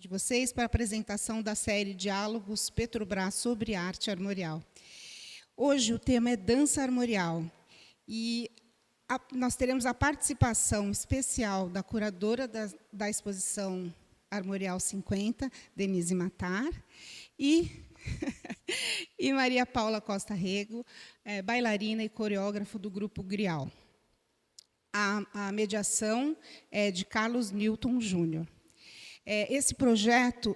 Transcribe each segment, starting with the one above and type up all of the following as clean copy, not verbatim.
de vocês para a apresentação da série Diálogos Petrobras sobre Arte Armorial. Hoje o tema é dança armorial e nós teremos a participação especial da curadora da exposição Armorial 50, Denise Matar, e Maria Paula Costa Rego, bailarina e coreógrafo do Grupo Grial. A mediação é de Carlos Newton Júnior. Esse projeto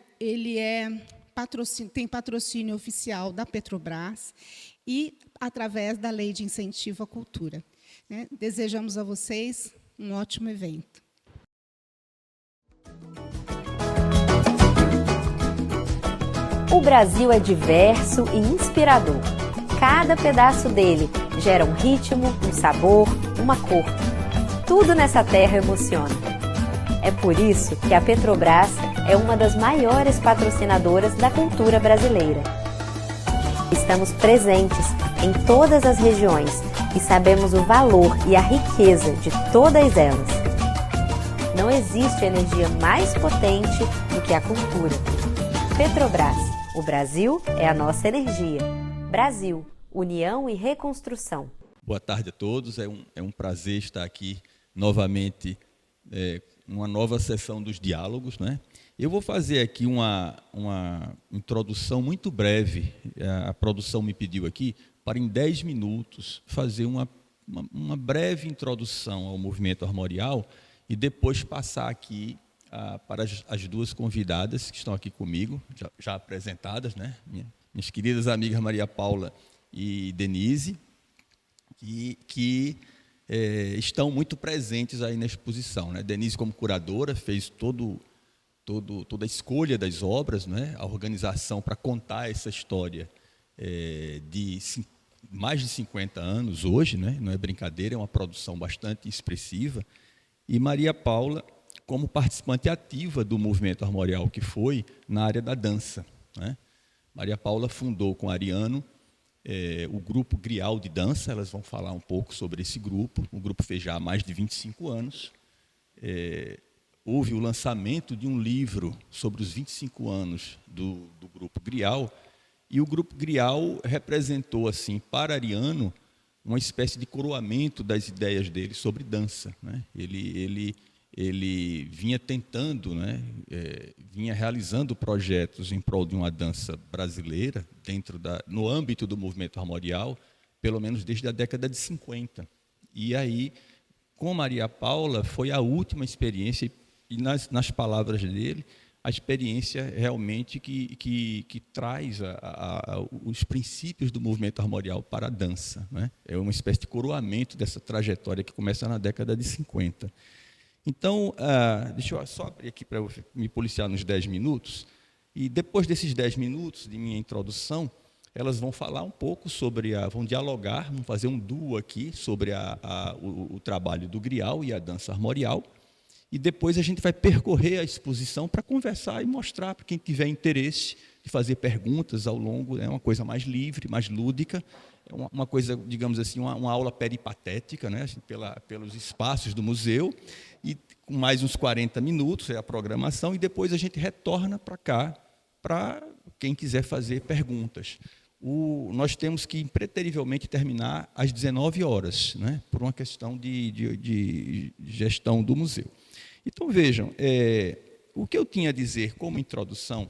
tem patrocínio oficial da Petrobras e através da Lei de Incentivo à Cultura. Desejamos a vocês um ótimo evento. O Brasil é diverso e inspirador. Cada pedaço dele gera um ritmo, um sabor, uma cor. Tudo nessa terra emociona. É por isso que a Petrobras é uma das maiores patrocinadoras da cultura brasileira. Estamos presentes em todas as regiões e sabemos o valor e a riqueza de todas elas. Não existe energia mais potente do que a cultura. Petrobras, o Brasil é a nossa energia. Brasil, união e reconstrução. Boa tarde a todos, é um prazer estar aqui novamente, uma nova sessão dos diálogos, né? Eu vou fazer aqui uma introdução muito breve. A produção me pediu aqui para, em 10 minutos, fazer uma breve introdução ao movimento armorial e depois passar aqui para as duas convidadas que estão aqui comigo, já apresentadas, né? Minhas queridas amigas Maria Paula e Denise, que estão muito presentes aí na exposição, né? Denise, como curadora, fez toda a escolha das obras, né? A organização para contar essa história de mais de 50 anos hoje, né? Não é brincadeira, é uma produção bastante expressiva. E Maria Paula, como participante ativa do movimento armorial, que foi na área da dança, né? Maria Paula fundou com Ariano o grupo Grial de dança. Elas vão falar um pouco sobre esse grupo. O grupo fez já há mais de 25 anos. Houve o lançamento de um livro sobre os 25 anos do grupo Grial, e o grupo Grial representou, assim, para Ariano, uma espécie de coroamento das ideias dele sobre dança, né? Ele vinha tentando, né, vinha realizando projetos em prol de uma dança brasileira no âmbito do movimento armorial, pelo menos desde a década de 50. E aí, com Maria Paula, foi a última experiência, e nas palavras dele, a experiência realmente que traz os princípios do movimento armorial para a dança, né? É uma espécie de coroamento dessa trajetória que começa na década de 50. Então, deixa eu só abrir aqui para eu me policiar nos 10 minutos, e depois desses 10 minutos de minha introdução, elas vão falar um pouco vão dialogar, vão fazer um duo aqui sobre o trabalho do Grial e a dança armorial, e depois a gente vai percorrer a exposição para conversar e mostrar para quem tiver interesse de fazer perguntas ao longo, é uma coisa mais livre, mais lúdica, uma coisa, digamos assim, uma aula peripatética, né, assim, pelos espaços do museu, e com mais uns 40 minutos é a programação, e depois a gente retorna para cá, para quem quiser fazer perguntas. Nós temos que, impreterivelmente, terminar às 19 horas, né, por uma questão de gestão do museu. Então, vejam, o que eu tinha a dizer como introdução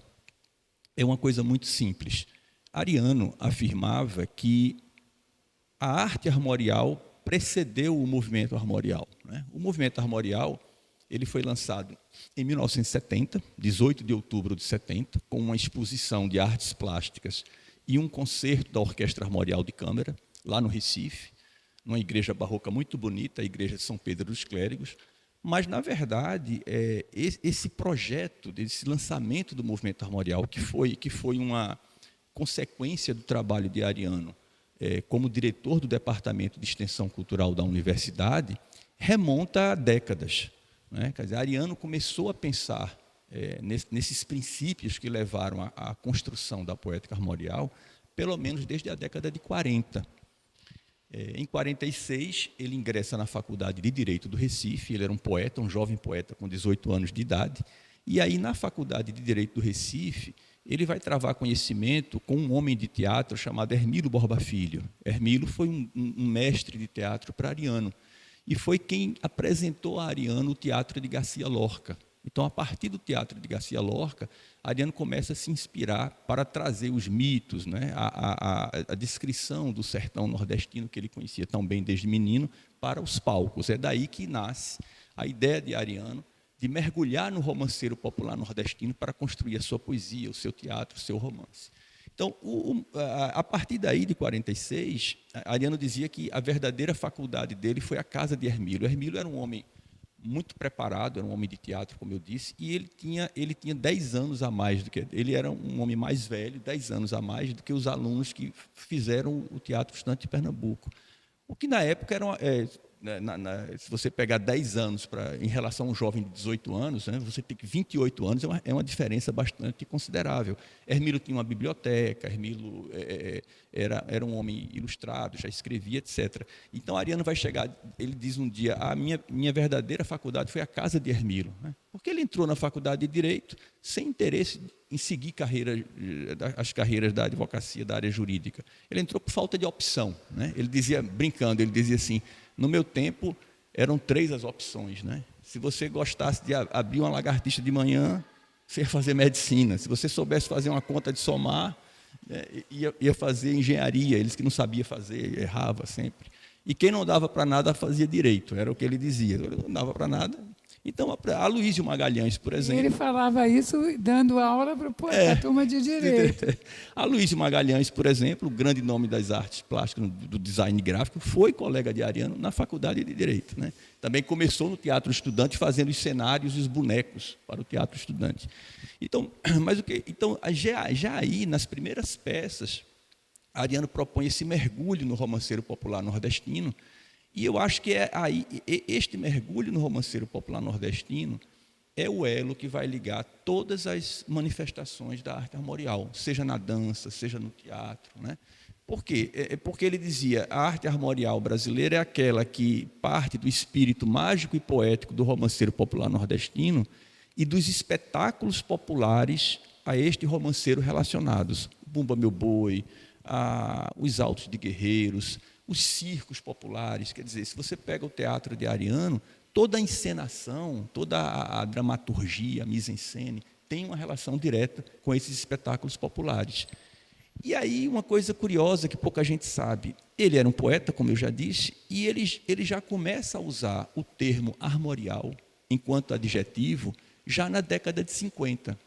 é uma coisa muito simples. Ariano afirmava que a arte armorial precedeu o movimento armorial, né? O movimento armorial ele foi lançado em 1970, 18 de outubro de 70, com uma exposição de artes plásticas e um concerto da Orquestra Armorial de Câmara, lá no Recife, numa igreja barroca muito bonita, a Igreja de São Pedro dos Clérigos. Mas, na verdade, esse projeto, esse lançamento do movimento armorial, que foi uma consequência do trabalho de Ariano como diretor do Departamento de Extensão Cultural da Universidade, remonta a décadas, né? Quer dizer, Ariano começou a pensar nesses princípios que levaram à construção da poética armorial, pelo menos desde a década de 40. Em 46, ele ingressa na Faculdade de Direito do Recife. Ele era um poeta, um jovem poeta com 18 anos de idade, E aí, na Faculdade de Direito do Recife, ele vai travar conhecimento com um homem de teatro chamado Hermílio Borba Filho. Hermílio foi um mestre de teatro para Ariano, e foi quem apresentou a Ariano o teatro de Garcia Lorca. Então, a partir do teatro de Garcia Lorca, Ariano começa a se inspirar para trazer os mitos, né, a descrição do sertão nordestino, que ele conhecia tão bem desde menino, para os palcos. É daí que nasce a ideia de Ariano de mergulhar no romanceiro popular nordestino para construir a sua poesia, o seu teatro, o seu romance. Então, a partir daí, de 46, Ariano dizia que a verdadeira faculdade dele foi a casa de Hermílio. Hermílio era um homem muito preparado, era um homem de teatro, como eu disse, e ele tinha 10 anos a mais do que... Ele era um homem mais velho, 10 anos a mais do que os alunos que fizeram o Teatro Estudante de Pernambuco. O que, na época, era se você pegar 10 anos em relação a um jovem de 18 anos, né, você tem que 28 anos, é uma diferença bastante considerável. Hermílio tinha uma biblioteca, Hermílio era um homem ilustrado, já escrevia, etc. Então, Ariano vai chegar, ele diz um dia, a minha verdadeira faculdade foi a casa de Hermílio, né, porque ele entrou na faculdade de Direito sem interesse em seguir as carreiras da advocacia, da área jurídica. Ele entrou por falta de opção, né? Ele dizia, brincando, ele dizia assim, no meu tempo, eram 3 as opções, né? Se você gostasse de abrir uma lagartixa de manhã, você ia fazer medicina. Se você soubesse fazer uma conta de somar, né, ia fazer engenharia. Eles que não sabiam fazer, errava sempre. E quem não dava para nada, fazia direito. Era o que ele dizia. Ele não dava para nada. Então, a Aloísio Magalhães, por exemplo... Ele falava isso dando aula para a turma de Direito. Aloísio Magalhães, por exemplo, o grande nome das artes plásticas, do design gráfico, foi colega de Ariano na Faculdade de Direito, né? Também começou no Teatro Estudante, fazendo os cenários e os bonecos para o Teatro Estudante. Então, já aí, nas primeiras peças, Ariano propõe esse mergulho no romanceiro popular nordestino. E eu acho que este mergulho no romanceiro popular nordestino é o elo que vai ligar todas as manifestações da arte armorial, seja na dança, seja no teatro, né? Por quê? Porque ele dizia, a arte armorial brasileira é aquela que parte do espírito mágico e poético do romanceiro popular nordestino e dos espetáculos populares a este romanceiro relacionados. Bumba Meu Boi, os Autos de Guerreiros, os circos populares. Quer dizer, se você pega o teatro de Ariano, toda a encenação, toda a dramaturgia, a mise-en-scène, tem uma relação direta com esses espetáculos populares. E aí, uma coisa curiosa que pouca gente sabe, ele era um poeta, como eu já disse, e ele já começa a usar o termo armorial enquanto adjetivo já na década de 50.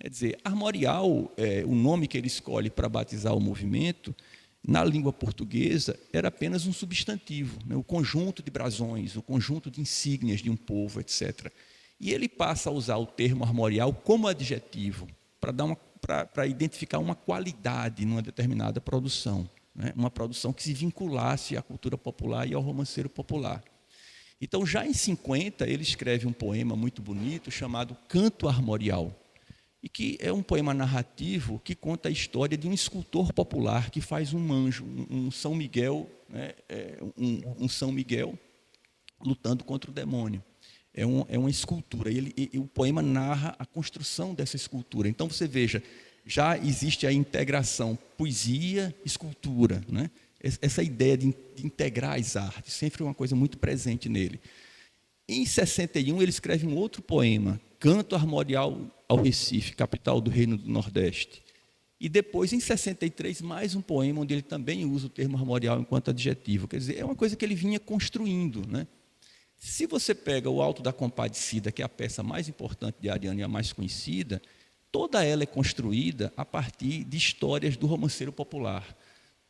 Quer dizer, armorial, o nome que ele escolhe para batizar o movimento, na língua portuguesa, era apenas um substantivo, né? O conjunto de brasões, o conjunto de insígnias de um povo, etc. E ele passa a usar o termo armorial como adjetivo, para identificar uma qualidade numa determinada produção, né? Uma produção que se vinculasse à cultura popular e ao romanceiro popular. Então, já em 50, ele escreve um poema muito bonito chamado Canto Armorial, e que é um poema narrativo que conta a história de um escultor popular que faz um anjo, um São Miguel, né, um São Miguel lutando contra o demônio. É uma escultura, e o poema narra a construção dessa escultura. Então, você veja, já existe a integração poesia-escultura, né? Essa ideia de integrar as artes, sempre uma coisa muito presente nele. Em 61, ele escreve um outro poema, Canto Armorial ao Recife, capital do Reino do Nordeste. E depois, em 63, mais um poema onde ele também usa o termo armorial enquanto adjetivo. Quer dizer, é uma coisa que ele vinha construindo, né? Se você pega o Alto da Compadecida, que é a peça mais importante de Ariano e a mais conhecida, toda ela é construída a partir de histórias do romanceiro popular.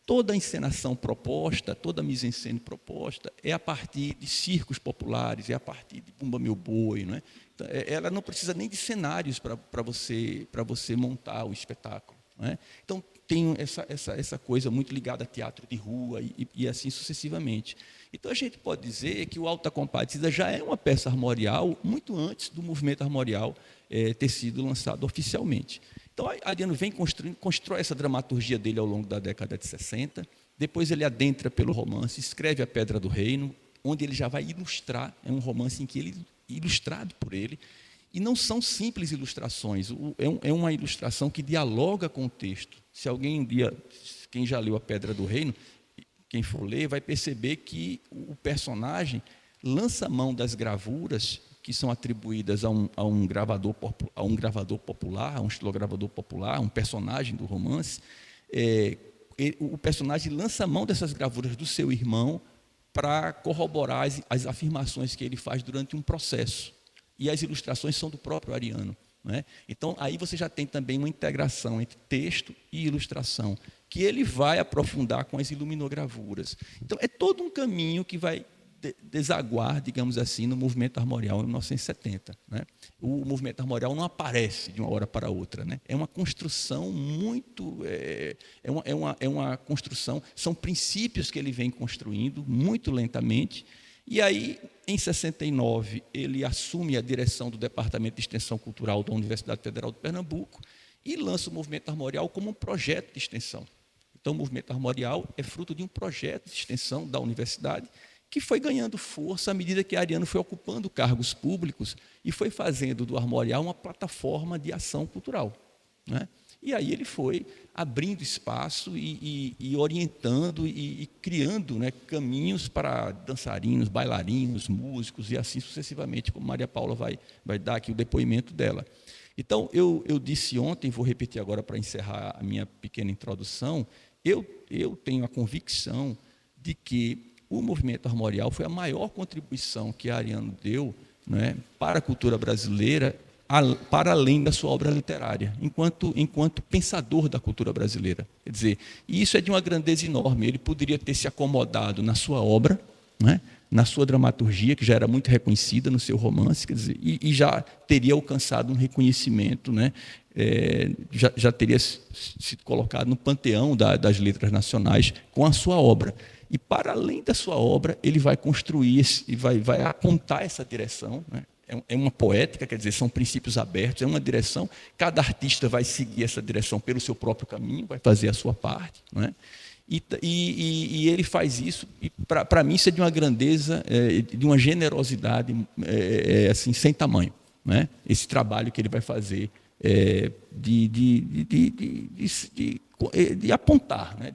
Toda a encenação proposta, toda a mise-en-scène proposta é a partir de circos populares, é a partir de Bumba Meu Boi, não é? Então, ela não precisa nem de cenários para você montar o espetáculo, não é? Então, tem essa coisa muito ligada a teatro de rua e assim sucessivamente. Então, a gente pode dizer que o Alto da Compadecida já é uma peça armorial muito antes do movimento armorial ter sido lançado oficialmente. Então, Ariano vem constrói essa dramaturgia dele ao longo da década de 60, depois ele adentra pelo romance, escreve A Pedra do Reino, onde ele já vai ilustrar, é um romance em que ele, ilustrado por ele, E não são simples ilustrações, é uma ilustração que dialoga com o texto. Se alguém um dia, quem já leu A Pedra do Reino, quem for ler, vai perceber que o personagem lança mão das gravuras que são atribuídas a um gravador popular, a um estilogravador popular, um personagem do romance. O personagem lança mão dessas gravuras do seu irmão para corroborar as afirmações que ele faz durante um processo. E as ilustrações são do próprio Ariano, né? Então, aí você já tem também uma integração entre texto e ilustração, que ele vai aprofundar com as iluminogravuras. Então, é todo um caminho que vai desaguar, digamos assim, no movimento armorial em 1970. Né? O movimento armorial não aparece de uma hora para outra. Né? É uma construção muito... É uma construção, são princípios que ele vem construindo muito lentamente. E aí, em 69, ele assume a direção do Departamento de Extensão Cultural da Universidade Federal de Pernambuco e lança o movimento armorial como um projeto de extensão. Então, o movimento armorial é fruto de um projeto de extensão da universidade que foi ganhando força à medida que Ariano foi ocupando cargos públicos e foi fazendo do armorial uma plataforma de ação cultural. Né? E aí ele foi abrindo espaço e orientando e criando, né, caminhos para dançarinos, bailarinos, músicos e assim sucessivamente, como Maria Paula vai dar aqui o depoimento dela. Então, eu disse ontem, vou repetir agora para encerrar a minha pequena introdução, eu tenho a convicção de que o movimento armorial foi a maior contribuição que Ariano deu, né, para a cultura brasileira, para além da sua obra literária, enquanto pensador da cultura brasileira. Quer dizer, e isso é de uma grandeza enorme. Ele poderia ter se acomodado na sua obra, né, na sua dramaturgia, que já era muito reconhecida no seu romance, quer dizer, e já teria alcançado um reconhecimento, né, já teria sido colocado no panteão das letras nacionais com a sua obra. E, para além da sua obra, ele vai construir e vai apontar essa direção. Né? É uma poética, quer dizer, são princípios abertos, é uma direção. Cada artista vai seguir essa direção pelo seu próprio caminho, vai fazer a sua parte. Né? E ele faz isso, e para mim isso é de uma grandeza, de uma generosidade assim, sem tamanho. Né? Esse trabalho que ele vai fazer de apontar, né?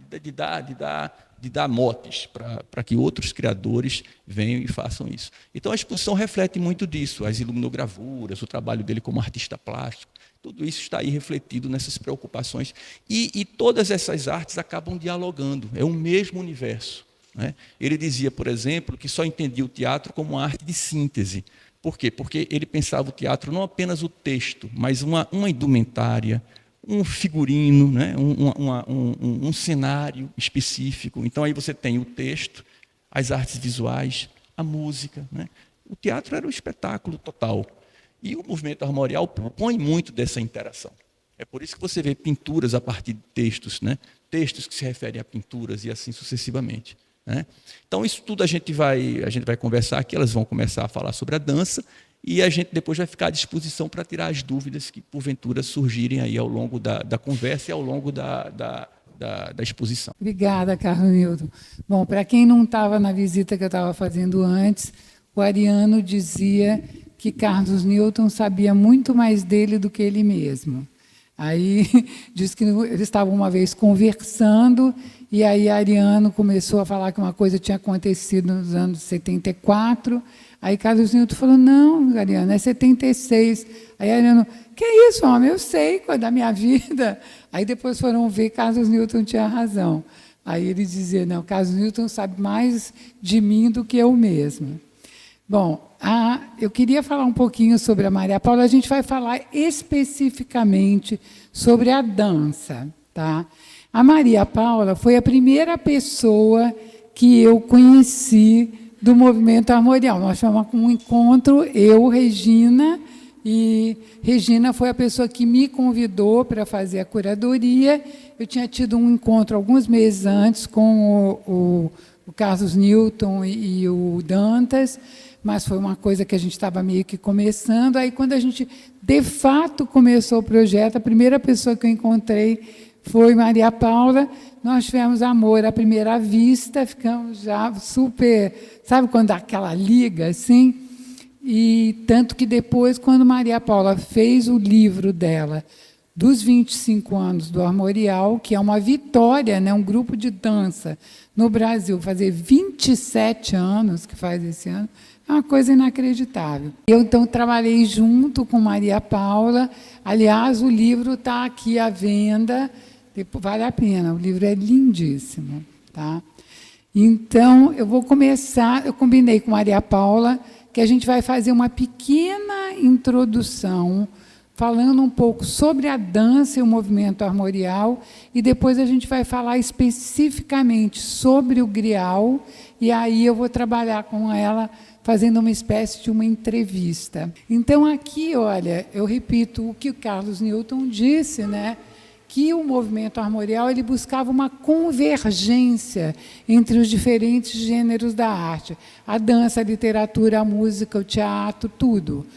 de dar motes para que outros criadores venham e façam isso. Então, a exposição reflete muito disso, as iluminogravuras, o trabalho dele como artista plástico, tudo isso está aí refletido nessas preocupações. E todas essas artes acabam dialogando, é o mesmo universo. Né? Ele dizia, por exemplo, que só entendia o teatro como uma arte de síntese. Por quê? Porque ele pensava o teatro não apenas o texto, mas uma indumentária, um figurino, né? um cenário específico. Então, aí você tem o texto, as artes visuais, a música. Né? O teatro era um espetáculo total. E o movimento armorial propõe muito dessa interação. É por isso que você vê pinturas a partir de textos, né? Textos que se referem a pinturas e assim sucessivamente. Né? Então, isso tudo a gente vai conversar aqui, elas vão começar a falar sobre a dança, e a gente depois vai ficar à disposição para tirar as dúvidas que, porventura, surgirem aí ao longo da conversa e ao longo da exposição. Obrigada, Carlos Newton. Bom, para quem não estava na visita que eu estava fazendo antes, o Ariano dizia que Carlos Newton sabia muito mais dele do que ele mesmo. Aí, diz que eles estavam uma vez conversando, e aí Ariano começou a falar que uma coisa tinha acontecido nos anos 74, aí Carlos Newton falou, não, Ariano, é 76. Aí Ariano, que é isso, homem, eu sei qual é da minha vida. Aí depois foram ver, Carlos Newton tinha razão. Aí ele dizia, não, Carlos Newton sabe mais de mim do que eu mesmo. Bom, eu queria falar um pouquinho sobre a Maria Paula, a gente vai falar especificamente sobre a dança. Tá? A Maria Paula foi a primeira pessoa que eu conheci do movimento armorial. Nós tivemos um encontro, eu, Regina, e Regina foi a pessoa que me convidou para fazer a curadoria. Eu tinha tido um encontro alguns meses antes com o Carlos Newton e o Dantas, mas foi uma coisa que a gente estava meio que começando. Aí, quando a gente, de fato, começou o projeto, a primeira pessoa que eu encontrei foi Maria Paula. Nós tivemos amor à primeira vista, ficamos já super... Sabe quando dá aquela liga, assim? E tanto que depois, quando Maria Paula fez o livro dela, dos 25 anos do Armorial, que é uma vitória, né, um grupo de dança no Brasil, fazer 27 anos, que faz esse ano, é uma coisa inacreditável. Eu, então, trabalhei junto com Maria Paula. Aliás, o livro está aqui à venda, vale a pena, o livro é lindíssimo. Tá? Então, eu vou começar, eu combinei com Maria Paula que a gente vai fazer uma pequena introdução, falando um pouco sobre a dança e o movimento armorial, e depois a gente vai falar especificamente sobre o grial, e aí eu vou trabalhar com ela, fazendo uma espécie de uma entrevista. Então, aqui, olha, eu repito o que o Carlos Newton disse, né, que o movimento armorial ele buscava uma convergência entre os diferentes gêneros da arte, a dança, a literatura, a música, o teatro, tudo.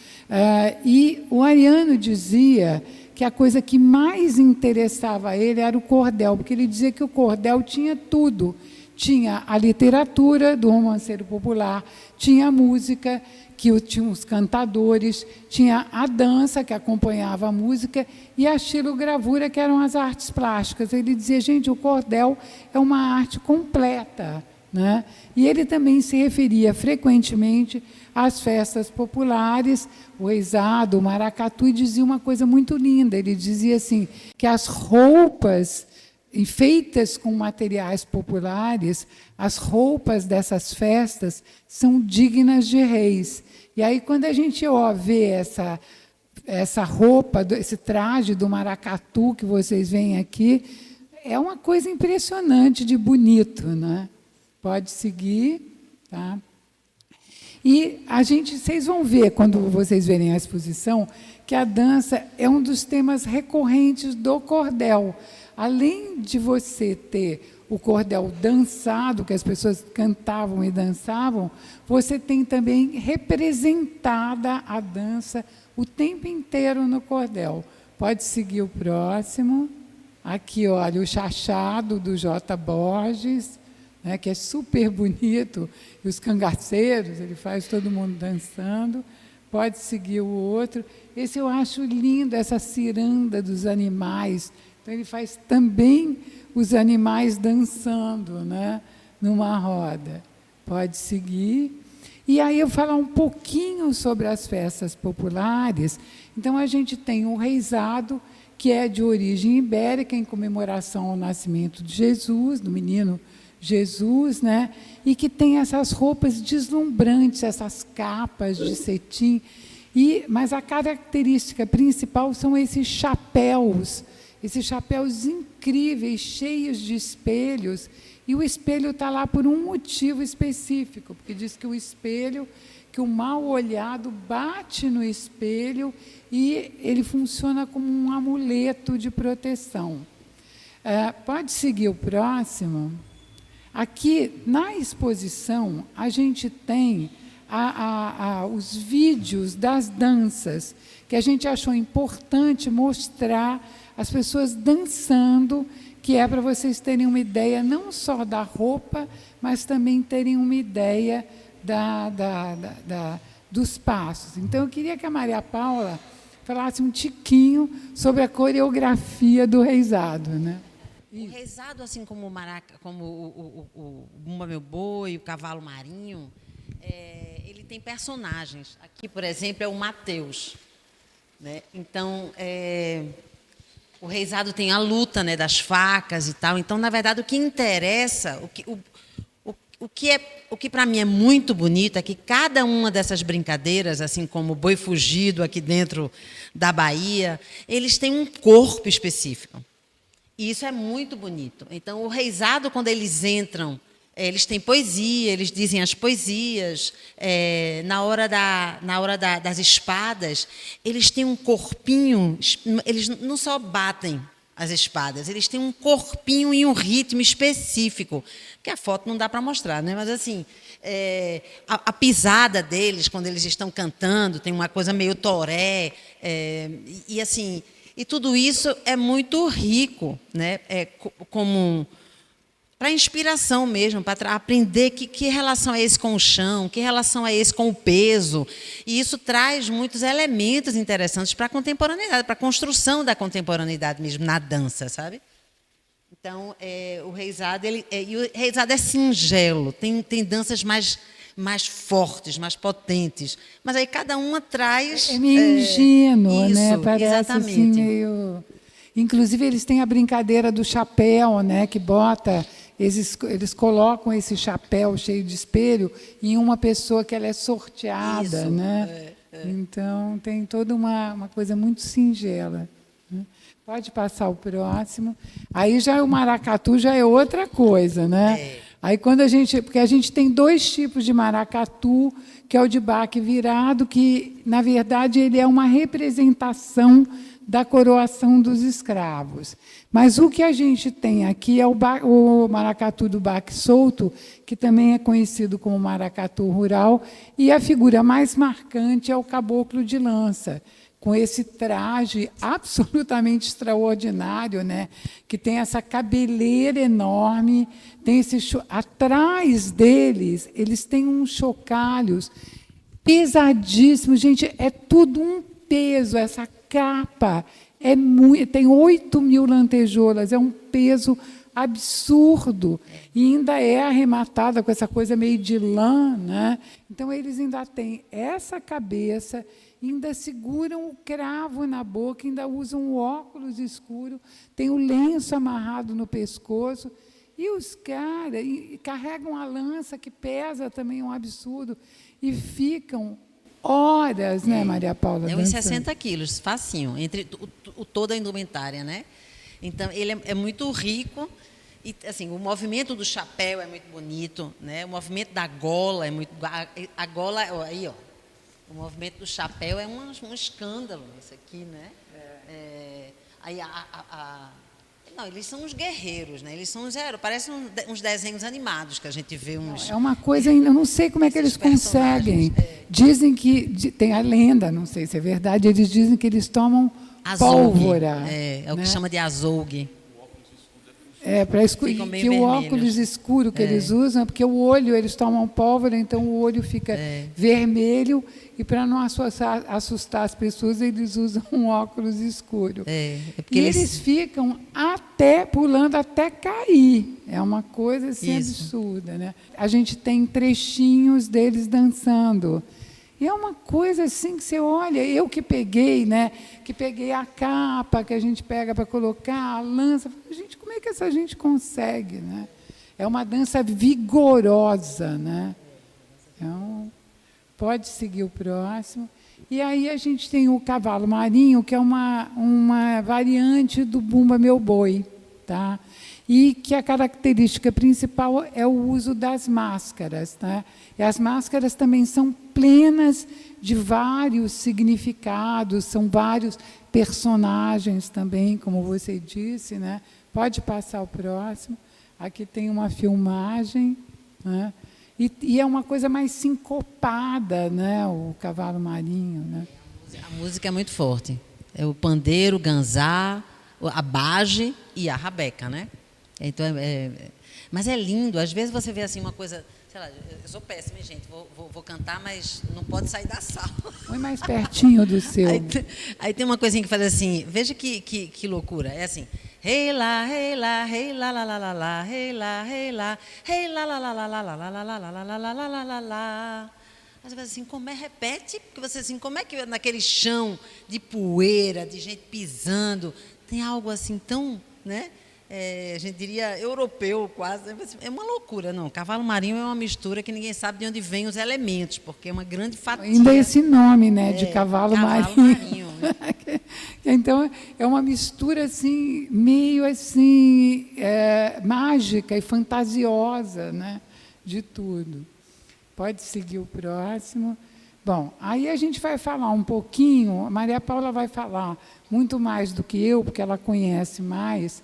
E o Ariano dizia que a coisa que mais interessava a ele era o cordel, porque ele dizia que o cordel tinha tudo. Tinha a literatura do romanceiro popular, tinha a música, que tinha os cantadores, tinha a dança, que acompanhava a música, e a xilogravura, que eram as artes plásticas. Ele dizia, gente, o cordel é uma arte completa. Né? E ele também se referia frequentemente às festas populares, o reisado, o maracatu, e dizia uma coisa muito linda. Ele dizia assim, que as roupas feitas com materiais populares, as roupas dessas festas são dignas de reis. E aí, quando a gente vê essa roupa, esse traje do maracatu que vocês veem aqui, é uma coisa impressionante de bonito, né? Pode seguir, tá? E vocês vão ver, quando vocês verem a exposição, que a dança é um dos temas recorrentes do cordel. Além de você ter o cordel dançado, que as pessoas cantavam e dançavam, você tem também representada a dança o tempo inteiro no cordel. Pode seguir o próximo. Aqui, olha, o chachado do J. Borges, né, que é super bonito, e os cangaceiros, ele faz todo mundo dançando. Pode seguir o outro. Esse eu acho lindo, essa ciranda dos animais. Então, ele faz também os animais dançando, né, numa roda. Pode seguir. E aí eu vou falar um pouquinho sobre as festas populares. Então, a gente tem o reisado, que é de origem ibérica, em comemoração ao nascimento de Jesus, do menino Jesus, né? E que tem essas roupas deslumbrantes, essas capas de cetim. Mas a característica principal são esses chapéus incríveis, cheios de espelhos. E o espelho está lá por um motivo específico, porque diz que o espelho, que o mal olhado bate no espelho e ele funciona como um amuleto de proteção. Pode seguir o próximo. Aqui, na exposição, a gente tem os vídeos das danças, que a gente achou importante mostrar as pessoas dançando, que é para vocês terem uma ideia não só da roupa, mas também terem uma ideia dos passos. Então, eu queria que a Maria Paula falasse um tiquinho sobre a coreografia do reisado, né? O reisado, assim como o Bumba Meu Boi, o Cavalo Marinho, ele tem personagens. Aqui, por exemplo, é o Mateus. Né? Então, o reisado tem a luta, né, das facas e tal. Então, na verdade, o que interessa, o que para mim é muito bonito é que cada uma dessas brincadeiras, assim como o Boi Fugido aqui dentro da Bahia, eles têm um corpo específico. E isso é muito bonito. Então, o reisado, quando eles entram, eles têm poesia, eles dizem as poesias. Na hora das espadas, eles têm um corpinho, eles não só batem as espadas, eles têm um corpinho e um ritmo específico, que a foto não dá para mostrar, né? Mas, assim, a pisada deles, quando eles estão cantando, tem uma coisa meio toré, e assim... E tudo isso é muito rico, né? Como para inspiração mesmo, para aprender que relação é esse com o chão, que relação é esse com o peso. E isso traz muitos elementos interessantes para a contemporaneidade, para a construção da contemporaneidade mesmo na dança, sabe? Então, o reizado, e o reizado é singelo, tem danças mais fortes, mais potentes, mas aí cada uma traz... É meio ingênuo, isso, né? Parece exatamente. assim meio... Inclusive, eles têm a brincadeira do chapéu, né? Que bota... Eles colocam esse chapéu cheio de espelho em uma pessoa que ela é sorteada, Isso, né? Então, tem toda uma coisa muito singela, né? Pode passar o próximo. Aí já o maracatu já é outra coisa, né? Aí quando porque a gente tem 2 tipos de maracatu, que é o de baque virado, que na verdade ele é uma representação da coroação dos escravos. Mas o que a gente tem aqui é o maracatu do baque solto, que também é conhecido como maracatu rural, e a figura mais marcante é o caboclo de lança, com esse traje absolutamente extraordinário, né? Que tem essa cabeleira enorme, tem atrás deles, eles têm uns chocalhos pesadíssimos. Gente, é tudo um peso, essa capa tem 8.000 lantejoulas, é um peso absurdo, e ainda é arrematada com essa coisa meio de lã, né? Então, eles ainda têm essa cabeça, ainda seguram o cravo na boca, ainda usam o óculos escuro, tem o lenço amarrado no pescoço, e os caras carregam a lança, que pesa também um absurdo, e ficam horas, né, Maria Paula? É uns dançando. 60 quilos, facinho, entre toda a indumentária, né? Então, ele é muito rico. E, assim, o movimento do chapéu é muito bonito, né? O movimento da gola é muito... A gola, aí, ó. O movimento do chapéu é um escândalo, isso aqui, né? Aí não, eles são uns guerreiros, né? Eles são uns heróis, parecem uns desenhos animados que a gente vê uns... É uma coisa, eu não sei como é que eles conseguem. Dizem que, tem a lenda, não sei se é verdade, eles dizem que eles tomam pólvora. É o né? que chama de azougue. Para Ficam meio que o vermelhos. óculos escuro que eles usam, porque o olho, eles tomam pólvora, então o olho fica vermelho, e para não assustar as pessoas, eles usam um óculos escuro. Porque e eles ficam pulando até cair. É uma coisa assim absurda, né? A gente tem trechinhos deles dançando. E é uma coisa assim que você olha, eu que peguei, né? Que peguei a capa que a gente pega para colocar, a lança. Gente, como é que essa gente consegue, né? É uma dança vigorosa, né? Então, pode seguir o próximo. E aí a gente tem o cavalo marinho, que é uma variante do Bumba Meu Boi, tá? E que a característica principal é o uso das máscaras, tá? E as máscaras também são plenas de vários significados, são vários personagens também, como você disse, né? Pode passar o próximo. Aqui tem uma filmagem, né? E é uma coisa mais sincopada, né? O cavalo marinho, né? A música é muito forte. É o pandeiro, o ganzá, a bage e a rabeca, né? Então, mas é lindo. Às vezes você vê assim uma coisa... Sei lá, eu sou péssima, gente. Vou cantar, mas não pode sair da sala. Põe mais pertinho do seu. Aí tem uma coisinha que faz assim... Veja que loucura. É assim... Hey lá, hey lá, hey lá, lá, lá, lá, lá, hey lá, hey lá, hey lá, lá, lá, lá, lá, lá, lá, lá, lá, lá, lá, lá, lá, lá, lá. Às vezes assim, repete, porque você assim, como é que naquele chão de poeira, de gente pisando, tem algo assim tão, né? A gente diria europeu quase. É uma loucura, não. Cavalo marinho é uma mistura que ninguém sabe de onde vêm os elementos, porque é uma grande fatia. Ainda esse nome, né, de cavalo marinho. Né? Então, é uma mistura assim, meio assim, mágica e fantasiosa, né, de tudo. Pode seguir o próximo. Bom, aí a gente vai falar um pouquinho, a Maria Paula vai falar muito mais do que eu, porque ela conhece mais.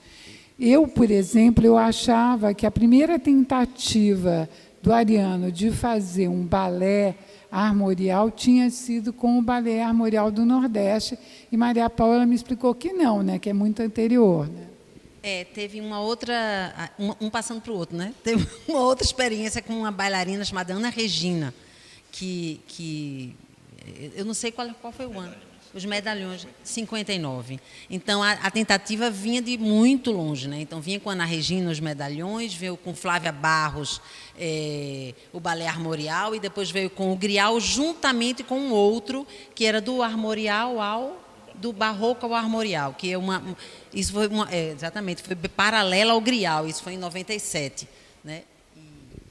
Eu, por exemplo, eu achava que a primeira tentativa do Ariano de fazer um balé armorial tinha sido com o Balé Armorial do Nordeste, e Maria Paula me explicou que não, né, que é muito anterior. Né? Teve uma outra, um passando para o outro, né? Teve uma outra experiência com uma bailarina chamada Ana Regina, que eu não sei qual foi o ano. Os medalhões, 59. Então, a tentativa vinha de muito longe, né? Então, vinha com a Ana Regina os medalhões, veio com Flávia Barros o balé armorial, e depois veio com o grial, juntamente com um outro, que era do armorial do barroco ao armorial, que é isso foi exatamente, foi paralela ao grial, isso foi em 97, né?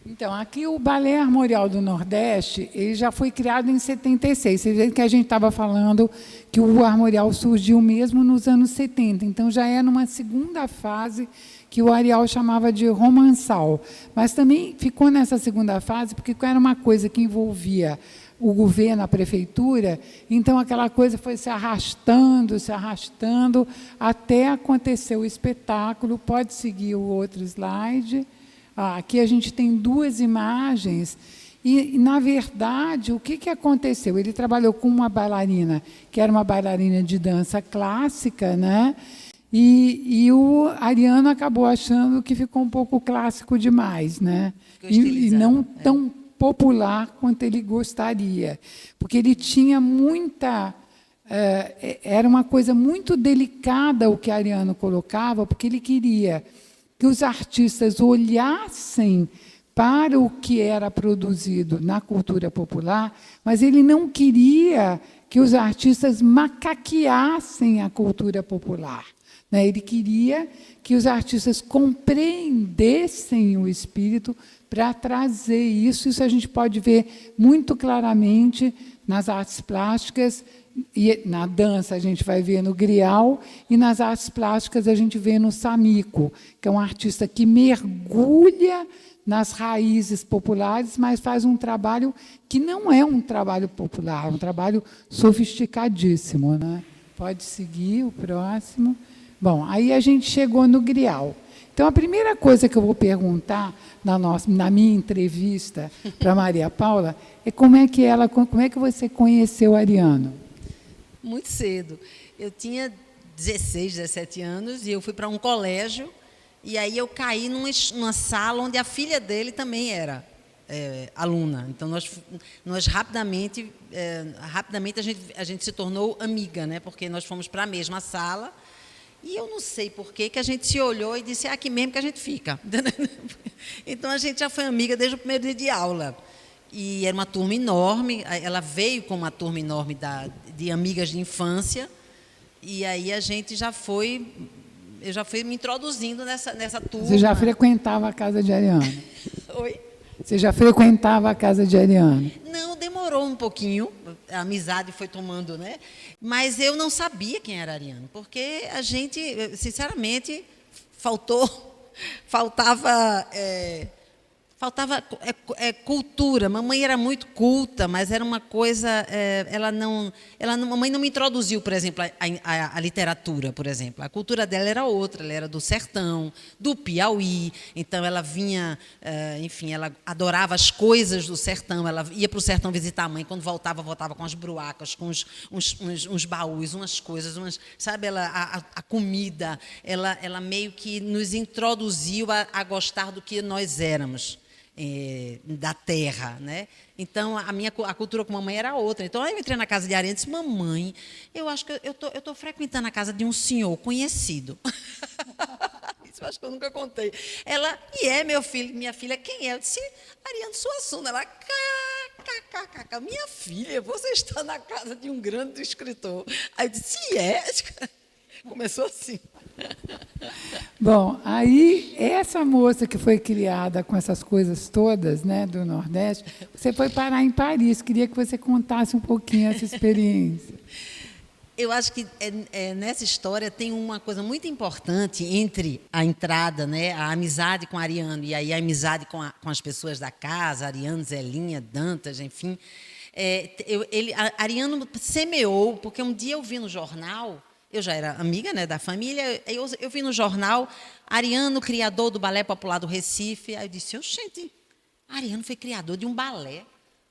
Então, aqui o Balé Armorial do Nordeste, ele já foi criado em 76. Você vê que a gente estava falando que o armorial surgiu mesmo nos anos 70. Então, já é numa segunda fase que o Arial chamava de romançal. Mas também ficou nessa segunda fase porque era uma coisa que envolvia o governo, a prefeitura, então aquela coisa foi se arrastando, até acontecer o espetáculo. Pode seguir o outro slide. Aqui a gente tem duas imagens e, na verdade, o que aconteceu? Ele trabalhou com uma bailarina, que era uma bailarina de dança clássica, né? E o Ariano acabou achando que ficou um pouco clássico demais, né? E não tão popular quanto ele gostaria, porque ele tinha muita... era uma coisa muito delicada o que Ariano colocava, porque ele queria que os artistas olhassem para o que era produzido na cultura popular, mas ele não queria que os artistas macaqueassem a cultura popular, né? Ele queria que os artistas compreendessem o espírito para trazer isso. Isso a gente pode ver muito claramente nas artes plásticas. E na dança a gente vai ver no grial, e nas artes plásticas a gente vê no Samico, que é um artista que mergulha nas raízes populares, mas faz um trabalho que não é um trabalho popular, é um trabalho sofisticadíssimo, né? Pode seguir o próximo. Bom, aí a gente chegou no grial. Então, a primeira coisa que eu vou perguntar na minha entrevista para Maria Paula é como é que você conheceu o Ariano? Muito cedo. Eu tinha 16, 17 anos e eu fui para um colégio, e aí eu caí numa sala onde a filha dele também era aluna. Então, nós rapidamente a gente se tornou amiga, né? Porque nós fomos para a mesma sala, e eu não sei por que a gente se olhou e disse, aqui mesmo que a gente fica. Então, a gente já foi amiga desde o primeiro dia de aula. E era uma turma enorme, ela veio com uma turma enorme de amigas de infância, e aí eu já fui me introduzindo nessa turma. Você já frequentava a casa de Ariano? Oi? Você já frequentava a casa de Ariano? Não, demorou um pouquinho, a amizade foi tomando, né? Mas eu não sabia quem era Ariano, porque a gente, sinceramente, faltava cultura. Mamãe era muito culta, mas era uma coisa... mamãe não me introduziu, por exemplo, a literatura, por exemplo. A cultura dela era outra, ela era do sertão, do Piauí. Então, ela vinha... enfim, ela adorava as coisas do sertão. Ela ia para o sertão visitar a mãe. Quando voltava com as bruacas, com uns baús, umas coisas, sabe? A comida. Ela meio que nos introduziu a gostar do que nós éramos. Da terra, né? Então a cultura com a mamãe era outra. Então eu entrei na casa de Ariano e disse, mamãe, eu acho que eu tô frequentando a casa de um senhor conhecido. Isso eu acho que eu nunca contei. Ela, meu filho, minha filha, quem é? Eu disse, Ariano Suassuna. Ela, minha filha, você está na casa de um grande escritor. Aí eu disse, Começou assim. Bom, aí essa moça que foi criada com essas coisas todas, né, do Nordeste, você foi parar em Paris. Queria que você contasse um pouquinho essa experiência. Eu acho que nessa história tem uma coisa muito importante entre a entrada, né, a amizade com Ariano e aí a amizade com as pessoas da casa, Ariano, Zelinha, Dantas, enfim. Ariano semeou, porque um dia eu vi no jornal... Eu já era amiga, né, da família. Eu vi no jornal Ariano, criador do Balé Popular do Recife. Aí eu disse, gente, Ariano foi criador de um balé.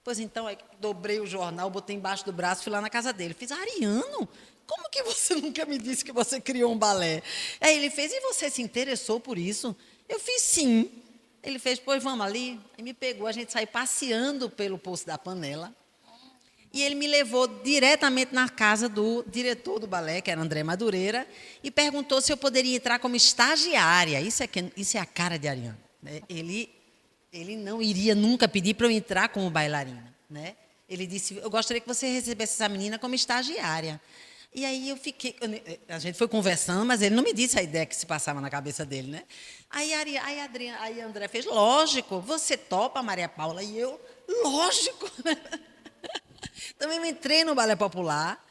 Pois então, aí dobrei o jornal, botei embaixo do braço, fui lá na casa dele. Fiz, Ariano, como que você nunca me disse que você criou um balé? Aí ele fez, e você se interessou por isso? Eu fiz, sim. Ele fez, pois vamos ali. Aí me pegou, a gente saiu passeando pelo Poço da Panela. E ele me levou diretamente na casa do diretor do balé, que era André Madureira, e perguntou se eu poderia entrar como estagiária. Isso é a cara de Ariano, né? Ele não iria nunca pedir para eu entrar como bailarina, né? Ele disse, eu gostaria que você recebesse essa menina como estagiária. E aí eu fiquei, a gente foi conversando, mas ele não me disse a ideia que se passava na cabeça dele, né? Aí André fez, lógico, você topa, Maria Paula? E eu, lógico, né? Também me entrei no Balé Popular,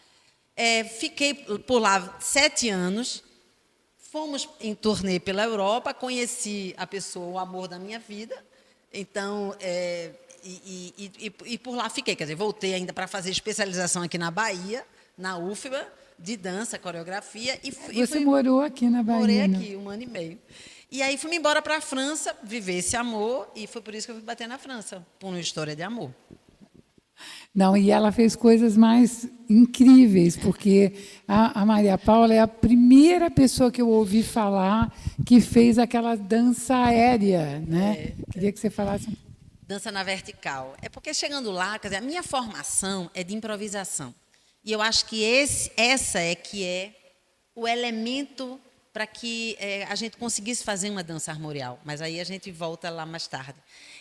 fiquei por lá 7 anos, fomos em turnê pela Europa, conheci a pessoa, o amor da minha vida, então, por lá fiquei, quer dizer, voltei ainda para fazer especialização aqui na Bahia, na UFBA, de dança, coreografia. Você morou aqui na Bahia? Morei aqui 1 ano e meio. E aí fui embora para a França, viver esse amor, e foi por isso que eu fui bater na França, por uma história de amor. Não, e ela fez coisas mais incríveis, porque a Maria Paula é a primeira pessoa que eu ouvi falar que fez aquela dança aérea, né? Queria que você falasse. Dança na vertical. É porque chegando lá, quer dizer, a minha formação é de improvisação. E eu acho que essa é o elemento para que a gente conseguisse fazer uma dança armorial. Mas aí a gente volta lá mais tarde.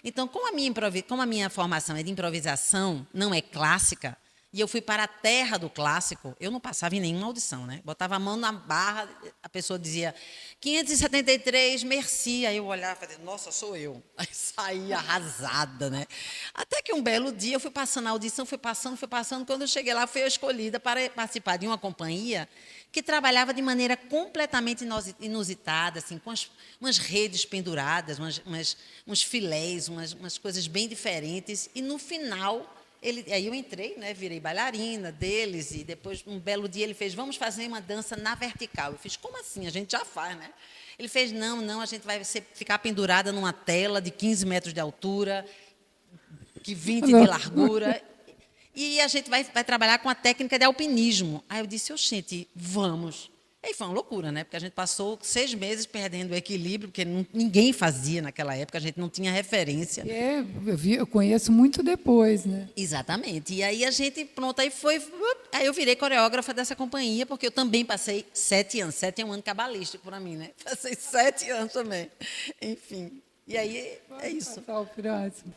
Então, como a minha formação é de improvisação, não é clássica, e eu fui para a terra do clássico, eu não passava em nenhuma audição, né? Botava a mão na barra, a pessoa dizia 573, merci. Aí eu olhava e falei, nossa, sou eu. Aí saía arrasada, né? Até que um belo dia eu fui passando a audição, fui passando. Quando eu cheguei lá, fui eu escolhida para participar de uma companhia que trabalhava de maneira completamente inusitada, assim, com umas redes penduradas, uns filés, umas coisas bem diferentes. E, no final, aí eu entrei, né, virei bailarina deles, e depois, um belo dia, ele fez, vamos fazer uma dança na vertical. Eu fiz, como assim? A gente já faz, né? Ele fez, não, a gente vai ficar pendurada numa tela de 15 metros de altura, que 20 de largura, e a gente vai trabalhar com a técnica de alpinismo. Aí eu disse, gente, vamos. Aí foi uma loucura, né? Porque a gente passou 6 meses perdendo o equilíbrio, porque ninguém fazia naquela época, a gente não tinha referência. Eu conheço muito depois, né? Exatamente. E aí a gente, pronto, aí eu virei coreógrafa dessa companhia, porque eu também passei 7 anos. 7 é um ano cabalístico para mim, né? Passei 7 anos também. Enfim. E aí é isso. Passar o próximo.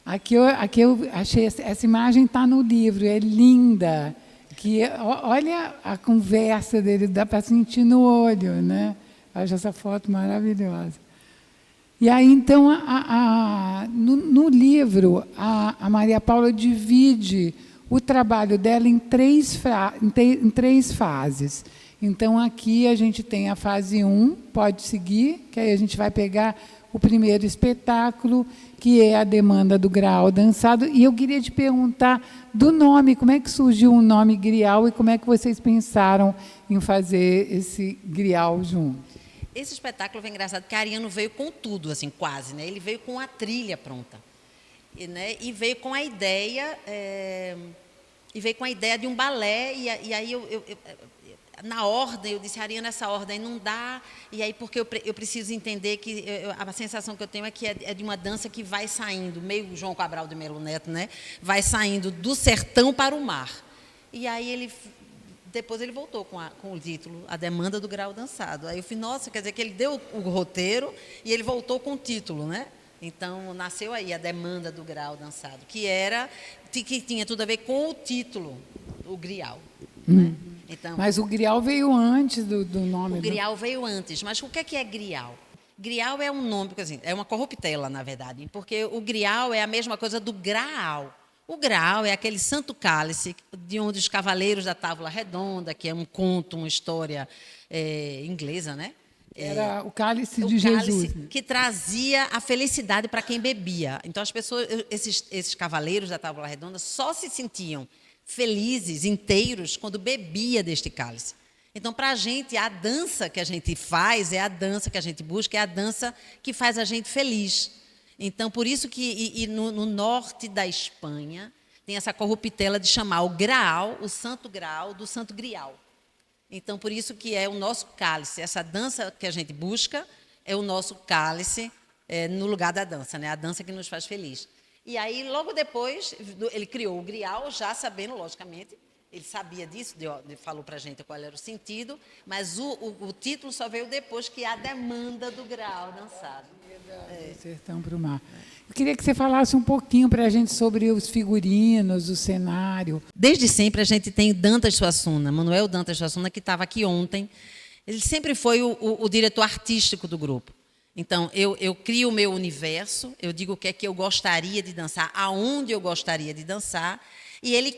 Aqui eu achei, essa imagem está no livro, é linda. Olha a conversa dele, dá para sentir no olho, né? Acho essa foto maravilhosa. E aí, então, no livro, a Maria Paula divide o trabalho dela em 3 fases. Então, aqui a gente tem a fase 1, pode seguir, que aí a gente vai pegar o primeiro espetáculo, que é a demanda do Grial dançado. E eu queria te perguntar do nome, como é que surgiu o nome Grial e como é que vocês pensaram em fazer esse Grial junto? Esse espetáculo foi engraçado, porque Ariano veio com tudo, assim, quase, né? Ele veio com a trilha pronta. E veio com a ideia... de um balé, e aí na ordem, eu disse, Ariano, essa ordem não dá, e aí porque eu preciso entender que a sensação que eu tenho é que é de uma dança que vai saindo, meio João Cabral de Melo Neto, né? Vai saindo do sertão para o mar. E aí depois ele voltou com o título, A Demanda do Grial Dançado. Aí eu falei, nossa, quer dizer que ele deu o roteiro e ele voltou com o título, né? Então, nasceu aí A Demanda do Grial Dançado, que tinha tudo a ver com o título, o Grial. Né? Então, mas o Grial veio antes do nome. O Grial veio antes, mas o que é Grial? Grial é um nome, porque, assim, é uma corruptela, na verdade, porque o Grial é a mesma coisa do Graal. O Graal é aquele santo cálice de onde os cavaleiros da Távola Redonda, que é um conto, uma história inglesa, né? Era o cálice de Jesus, que trazia a felicidade para quem bebia. Então, as pessoas, esses cavaleiros da Távola Redonda só se sentiam felizes, inteiros, quando bebia deste cálice. Então, para a gente, a dança que a gente faz é a dança que a gente busca, é a dança que faz a gente feliz. Então, por isso que no norte da Espanha tem essa corruptela de chamar o Graal, o Santo Graal, do Santo Grial. Então, por isso que é o nosso cálice. Essa dança que a gente busca é o nosso cálice no lugar da dança, né? A dança que nos faz feliz. E aí, logo depois, ele criou o Grial, já sabendo, logicamente, ele sabia disso, falou para a gente qual era o sentido, mas o título só veio depois, que é a demanda do Graal dançado. Do sertão para o mar. Eu queria que você falasse um pouquinho para a gente sobre os figurinos, o cenário. Desde sempre a gente tem Dantas Suassuna, Manuel Dantas Suassuna, que estava aqui ontem. Ele sempre foi o diretor artístico do grupo. Então, eu crio o meu universo, eu digo o que é que eu gostaria de dançar, aonde eu gostaria de dançar, e ele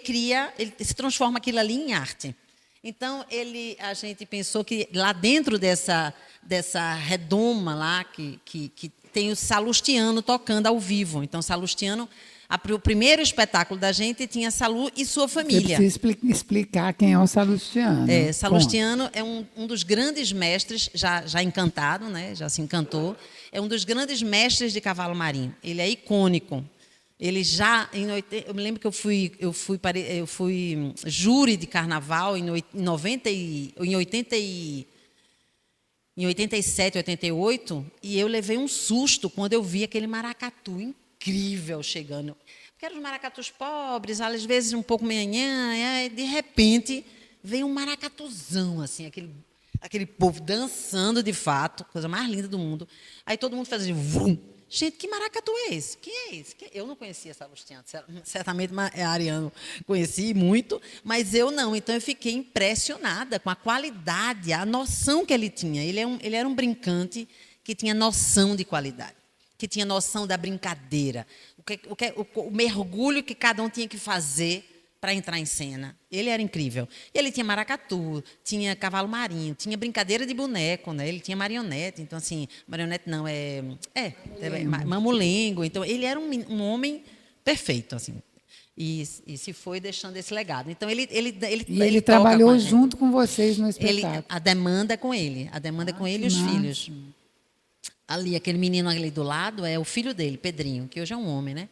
se transforma aquilo ali em arte. Então, a gente pensou que lá dentro dessa redoma lá, que tem o Salustiano tocando ao vivo. Então, Salustiano, o primeiro espetáculo da gente tinha Salu e sua família. Você precisa explicar quem é o Salustiano. Salustiano é um dos grandes mestres, já encantado, né? Já se encantou, é um dos grandes mestres de cavalo marinho. Ele é icônico. Ele já, eu me lembro que eu fui júri de carnaval em 87, 88, e eu levei um susto quando eu vi aquele maracatu incrível chegando. Porque eram os maracatus pobres, às vezes um pouco manhã, e de repente veio um maracatuzão, assim, aquele povo dançando de fato, coisa mais linda do mundo. Aí todo mundo fazia vrum. Gente, que maracatu é esse? Quem é esse? Eu não conhecia Salustiano, certamente Ariano conheci muito, mas eu não. Então, eu fiquei impressionada com a qualidade, a noção que ele tinha. Ele era um brincante que tinha noção de qualidade, que tinha noção da brincadeira, o mergulho que cada um tinha que fazer para entrar em cena. Ele era incrível. Ele tinha maracatu, tinha cavalo marinho, tinha brincadeira de boneco, né? Ele tinha marionete. Então, assim, marionete não, mamulengo. Então, ele era um homem perfeito, assim. E se foi deixando esse legado. Então, ele trabalhou junto com vocês no espetáculo. A demanda é com ele. A demanda é com ele e os filhos. Ali, aquele menino ali do lado é o filho dele, Pedrinho, que hoje é um homem, né?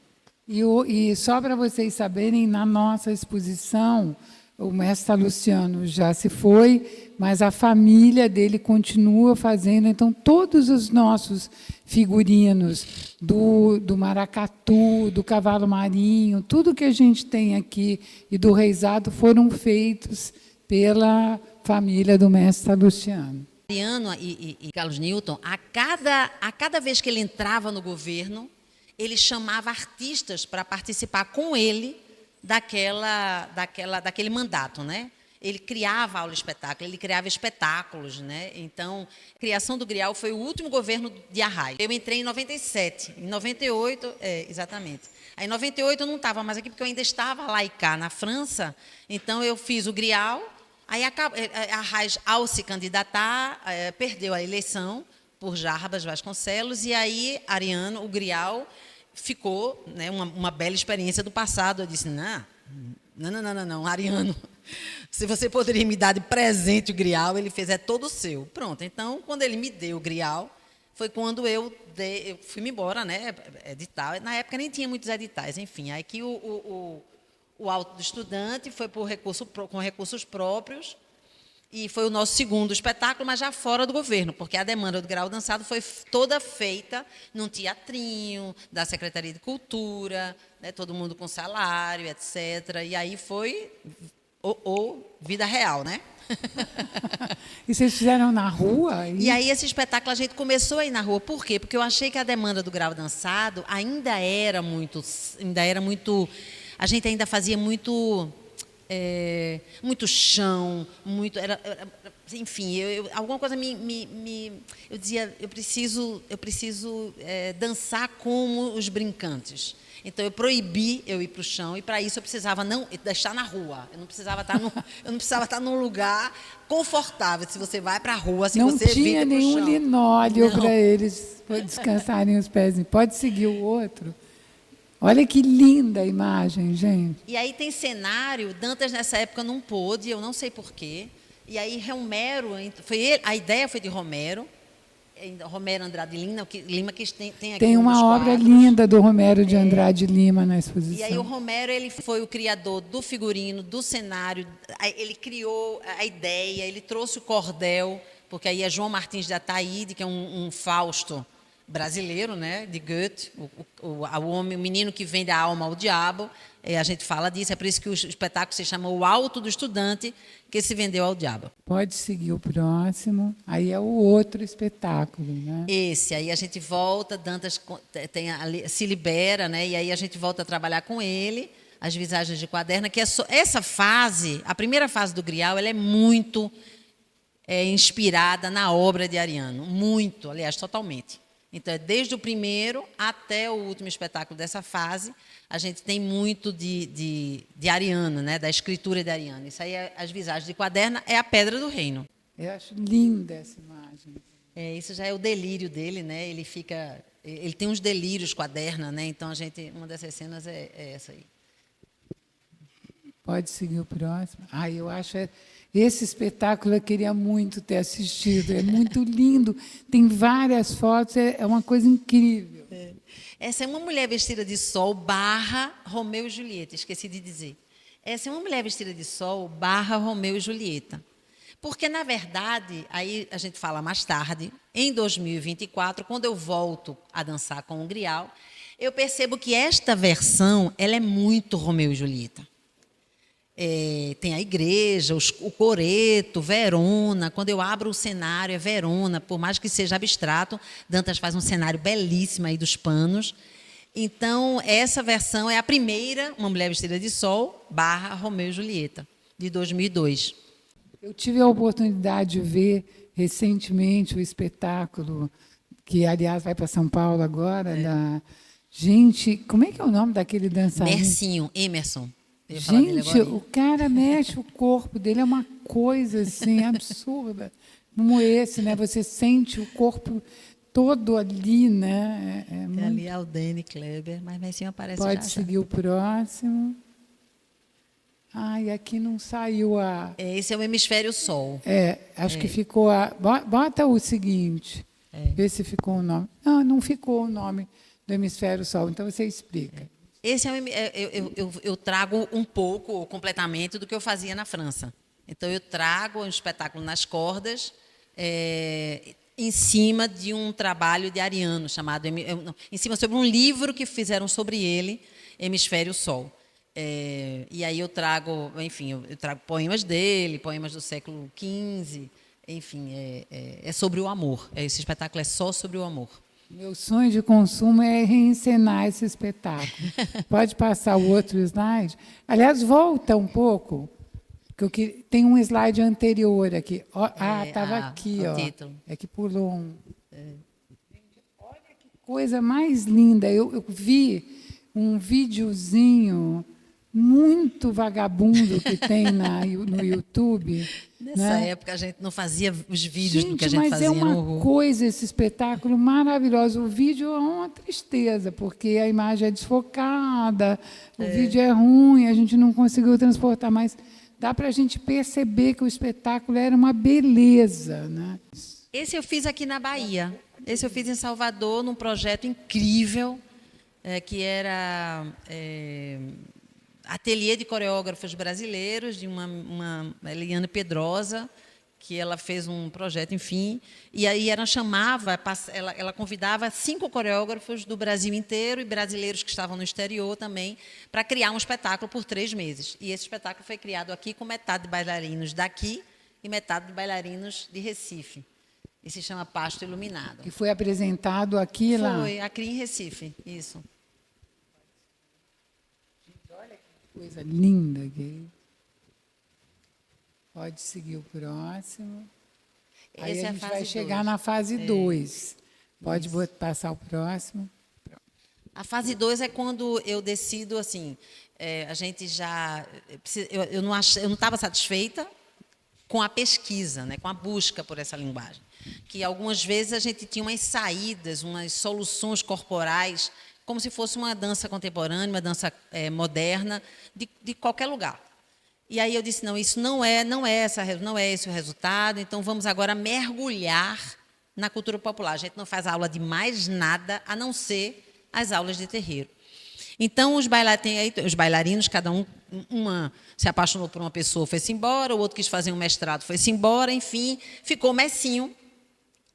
E só para vocês saberem, na nossa exposição, o mestre Salustiano já se foi, mas a família dele continua fazendo. Então, todos os nossos figurinos do maracatu, do cavalo marinho, tudo que a gente tem aqui e do reisado foram feitos pela família do mestre Salustiano. Ariano e Carlos Newton, a cada vez que ele entrava no governo, ele chamava artistas para participar com ele daquele mandato, né? Ele criava aula espetáculo, ele criava espetáculos, né? Então, a criação do Grial foi o último governo de Arraes. Eu entrei em 97, em 98, exatamente. Aí, em 98 eu não estava mais aqui porque eu ainda estava lá e cá na França. Então eu fiz o Grial. Aí Arraes, ao se candidatar, perdeu a eleição por Jarbas Vasconcelos, e aí Ariano, o Grial, ficou, né, uma bela experiência do passado. Eu disse, não, Ariano, se você poderia me dar de presente o Grial, ele fez, é todo seu. Pronto, então, quando ele me deu o Grial, foi quando eu fui-me embora, né, edital. Na época nem tinha muitos editais, enfim. Aí que o Alto do Estudante foi com recursos próprios, e foi o nosso segundo espetáculo, mas já fora do governo, porque a demanda do Grial dançado foi toda feita num teatrinho da Secretaria de Cultura, né, todo mundo com salário, etc. E aí foi vida real, né? E vocês fizeram na rua? E aí esse espetáculo a gente começou a ir na rua. Por quê? Porque eu achei que a demanda do Grial dançado ainda era muito... A gente ainda fazia muito chão, enfim, alguma coisa eu dizia, eu preciso dançar como os brincantes. Então eu proibi eu ir para o chão, e para isso eu precisava deixar na rua. Eu não precisava estar num lugar confortável. Se você vai para a rua, se você não tinha nenhum linóleo para eles descansarem os pés. Pode seguir o outro. Olha que linda a imagem, gente. E aí tem cenário, Dantas nessa época não pôde, eu não sei porquê. E aí Romero, a ideia foi de Romero, Romero Andrade Lima, que tem aqui Tem um dos uma obra quadros. linda do Romero de Andrade Lima na exposição. E aí o Romero, ele foi o criador do figurino, do cenário, ele criou a ideia, ele trouxe o cordel, porque aí é João Martins de Ataíde, que é um Fausto brasileiro, né, de Goethe, o menino que vende a alma ao diabo. A gente fala disso, é por isso que o espetáculo se chama O Alto do Estudante que se vendeu ao diabo. Pode seguir o próximo. Aí é o outro espetáculo, né? Esse, aí a gente volta, Dantas se libera, né? E aí a gente volta a trabalhar com ele, as visagens de Quaderna, que essa fase, a primeira fase do Grial, ela é muito inspirada na obra de Ariano, muito, aliás, totalmente. Então, desde o primeiro até o último espetáculo dessa fase, a gente tem muito de Ariano, né? Da escritura de Ariano. Isso aí, as visagens de Quaderna, é a Pedra do Reino. Eu acho linda essa imagem. Isso já é o delírio dele, né? Ele tem uns delírios Quaderna, né? Então uma dessas cenas é essa aí. Pode seguir o próximo. Eu acho esse espetáculo eu queria muito ter assistido. É muito lindo. Tem várias fotos. É uma coisa incrível. Essa é uma mulher vestida de sol / Romeu e Julieta. Esqueci de dizer. Essa é uma mulher vestida de sol / Romeu e Julieta. Porque, na verdade, aí a gente fala mais tarde, em 2024, quando eu volto a dançar com o Grial, eu percebo que esta versão ela é muito Romeu e Julieta. Tem a igreja, o coreto, Verona. Quando eu abro o cenário, é Verona, por mais que seja abstrato, Dantas faz um cenário belíssimo aí dos panos. Então, essa versão é a primeira, Uma Mulher Vestida de Sol / Romeu e Julieta, de 2002. Eu tive a oportunidade de ver recentemente o espetáculo, que, aliás, vai para São Paulo agora, Gente, como é que é o nome daquele dançarino? Mercinho, Emerson. Gente, o cara mexe o corpo dele, é uma coisa assim absurda. Como esse, né? Você sente o corpo todo ali, né? Muito... Ali é o Dani Kleber, mas Mercinho aparece já. Pode seguir o próximo. Aqui não saiu a... Esse é o Hemisfério Sol. Acho que ficou a... Bota o seguinte, vê se ficou o nome. Não ficou o nome do Hemisfério Sol, então você explica. Esse eu trago um pouco, completamente, do que eu fazia na França. Então, eu trago um espetáculo nas cordas, em cima de um trabalho de Ariano, chamado... em cima sobre um livro que fizeram sobre ele, Hemisfério Sol. E aí eu trago, enfim, eu trago poemas dele, poemas do século XV, enfim, é sobre o amor. Esse espetáculo é só sobre o amor. Meu sonho de consumo é reencenar esse espetáculo. Pode passar o outro slide? Aliás, volta um pouco, porque tem um slide anterior aqui. Estava aqui, ó. Título. É que pulou um. Olha que coisa mais linda. Eu vi um videozinho muito vagabundo que tem no YouTube. Nessa época a gente não fazia os vídeos do que a gente mas fazia é uma no... coisa, esse espetáculo maravilhoso. O vídeo é uma tristeza, porque a imagem é desfocada, o vídeo é ruim, a gente não conseguiu transportar, mas dá para a gente perceber que o espetáculo era uma beleza, né? Esse eu fiz aqui na Bahia. Esse eu fiz em Salvador, num projeto incrível, que era... ateliê de coreógrafos brasileiros, de uma Eliane Pedrosa, que ela fez um projeto, enfim, e aí ela convidava 5 coreógrafos do Brasil inteiro e brasileiros que estavam no exterior também, para criar um espetáculo por 3 meses. E esse espetáculo foi criado aqui com metade de bailarinos daqui e metade de bailarinos de Recife. E se chama Pasto Iluminado. E foi apresentado aqui lá? Foi, aqui em Recife, isso. Coisa linda aqui. Pode seguir o próximo. Aí a gente vai chegar na fase 2. Pode passar o próximo. A fase 2 é quando eu decido, assim, a gente já... Eu não estava satisfeita com a pesquisa, né, com a busca por essa linguagem. Que algumas vezes a gente tinha umas saídas, umas soluções corporais, como se fosse uma dança contemporânea, uma dança moderna, de qualquer lugar. E aí eu disse, não, isso não é esse o resultado, então vamos agora mergulhar na cultura popular. A gente não faz aula de mais nada a não ser as aulas de terreiro. Então, os bailarinos, cada um, uma se apaixonou por uma pessoa, foi-se embora, o outro quis fazer um mestrado, foi-se embora, enfim, ficou Messinho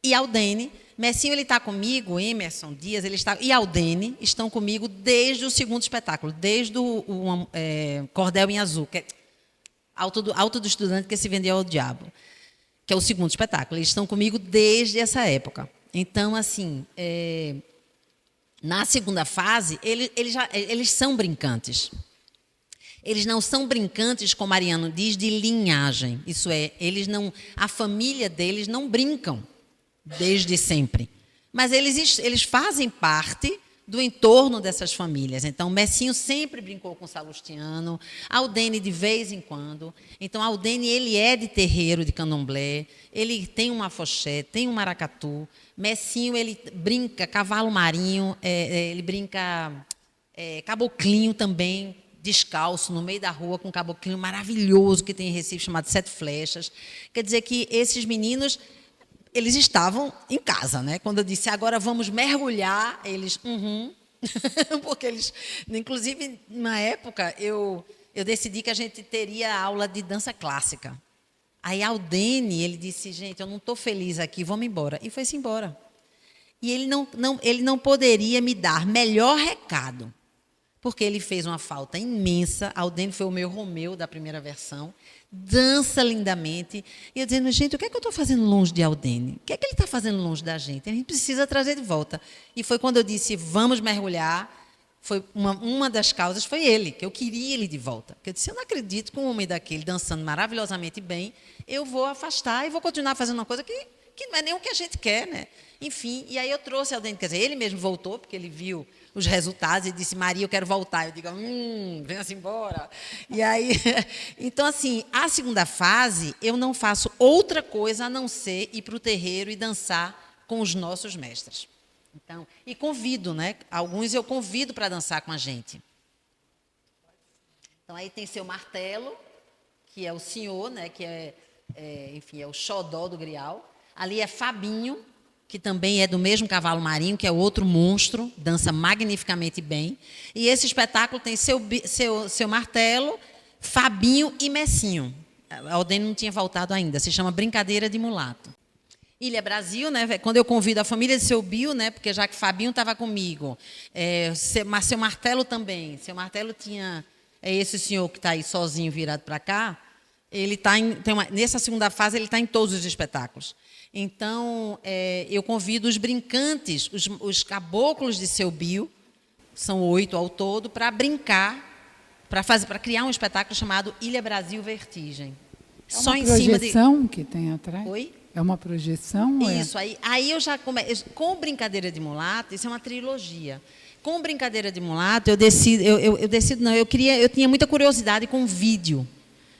e Aldene. Messinho, ele está comigo, Emerson Dias, e Aldene estão comigo desde o segundo espetáculo, desde o Cordel em Azul, que é Alto do Estudante que se vendeu ao diabo, que é o segundo espetáculo. Eles estão comigo desde essa época. Então, assim, na segunda fase, eles são brincantes. Eles não são brincantes, como Mariano diz, de linhagem. Isso é, a família deles não brincam desde sempre. Mas eles fazem parte do entorno dessas famílias. Então, Messinho sempre brincou com Salustiano, Aldene de vez em quando. Então, Aldene, ele é de terreiro, de candomblé, ele tem um afoxé, tem um maracatu. Messinho, ele brinca cavalo marinho, ele brinca caboclinho também, descalço, no meio da rua, com um caboclinho maravilhoso que tem em Recife, chamado Sete Flechas. Quer dizer que esses meninos, eles estavam em casa, né? Quando eu disse, agora vamos mergulhar, eles, porque eles, inclusive, na época, eu decidi que a gente teria aula de dança clássica. Aí, Aldene, ele disse, gente, eu não estou feliz aqui, vamos embora. E foi-se embora. E ele não poderia me dar melhor recado, porque ele fez uma falta imensa. Aldene foi o meu Romeu da primeira versão, dança lindamente. E eu dizendo, gente, o que é que eu estou fazendo longe de Aldene? O que é que ele está fazendo longe da gente? A gente precisa trazer de volta. E foi quando eu disse, vamos mergulhar. Foi uma das causas foi ele, que eu queria ele de volta. Porque eu disse, eu não acredito que um homem daquele, dançando maravilhosamente bem, eu vou afastar e vou continuar fazendo uma coisa que não é nem o que a gente quer, né? Enfim, e aí eu trouxe Aldene, quer dizer, ele mesmo voltou, porque ele viu os resultados e disse, Maria, eu quero voltar. Eu digo, venha-se embora. E aí, então, assim, a segunda fase, eu não faço outra coisa a não ser ir para o terreiro e dançar com os nossos mestres. Então, e convido, né? Alguns eu convido para dançar com a gente. Então, aí tem seu Martelo, que é o senhor, né? Que enfim, é o xodó do Grial. Ali é Fabinho, que também é do mesmo cavalo marinho, que é outro monstro, dança magnificamente bem. E esse espetáculo tem seu Martelo, Fabinho e Messinho. A Aldene não tinha voltado ainda, se chama Brincadeira de Mulato. Ilha Brasil, né? Quando eu convido a família de seu Bio, né? Porque já que Fabinho estava comigo, seu Martelo também. Seu Martelo tinha esse senhor que está aí sozinho virado para cá. Ele está nessa segunda fase, ele está em todos os espetáculos. Então, eu convido os brincantes, os caboclos de seu Bio, são 8 ao todo, para brincar, para criar um espetáculo chamado Ilha Brasil Vertigem. É uma projeção que tem atrás? Oi? É uma projeção? Isso, aí eu já começo. Com Brincadeira de Mulato, isso é uma trilogia. Com Brincadeira de Mulato, eu tinha muita curiosidade com vídeo.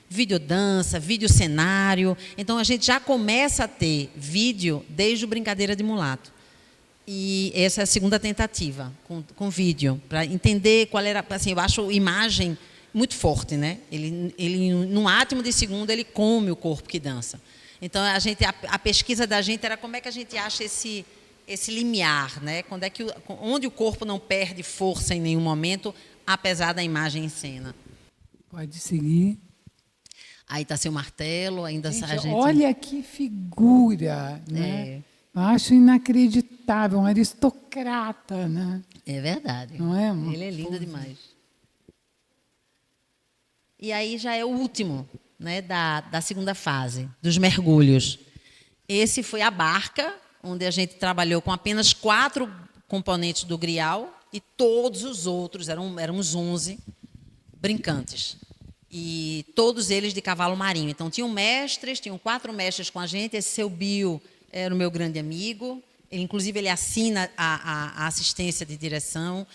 Videodança, videocenário. Então, a gente já começa a ter vídeo desde o Brincadeira de Mulato. E essa é a segunda tentativa, com vídeo, para entender qual era... Assim, eu acho a imagem muito forte, né? Ele, num átimo de segundo, ele come o corpo que dança. Então, a pesquisa da gente era como é que a gente acha esse limiar, né? Onde o corpo não perde força em nenhum momento, apesar da imagem em cena. Pode seguir. Aí está seu Martelo, ainda gente, a gente... Olha que figura, né? Eu acho inacreditável, um aristocrata, né? É verdade. Não é? Ele é lindo demais. E aí já é o último, né, da segunda fase, dos mergulhos. Esse foi a barca, onde a gente trabalhou com apenas 4 componentes do Grial e todos os outros, éramos 11 brincantes. E todos eles de cavalo marinho. Então, tinham 4 mestres com a gente. Esse seu Bio era o meu grande amigo. Inclusive, ele assina a assistência de direção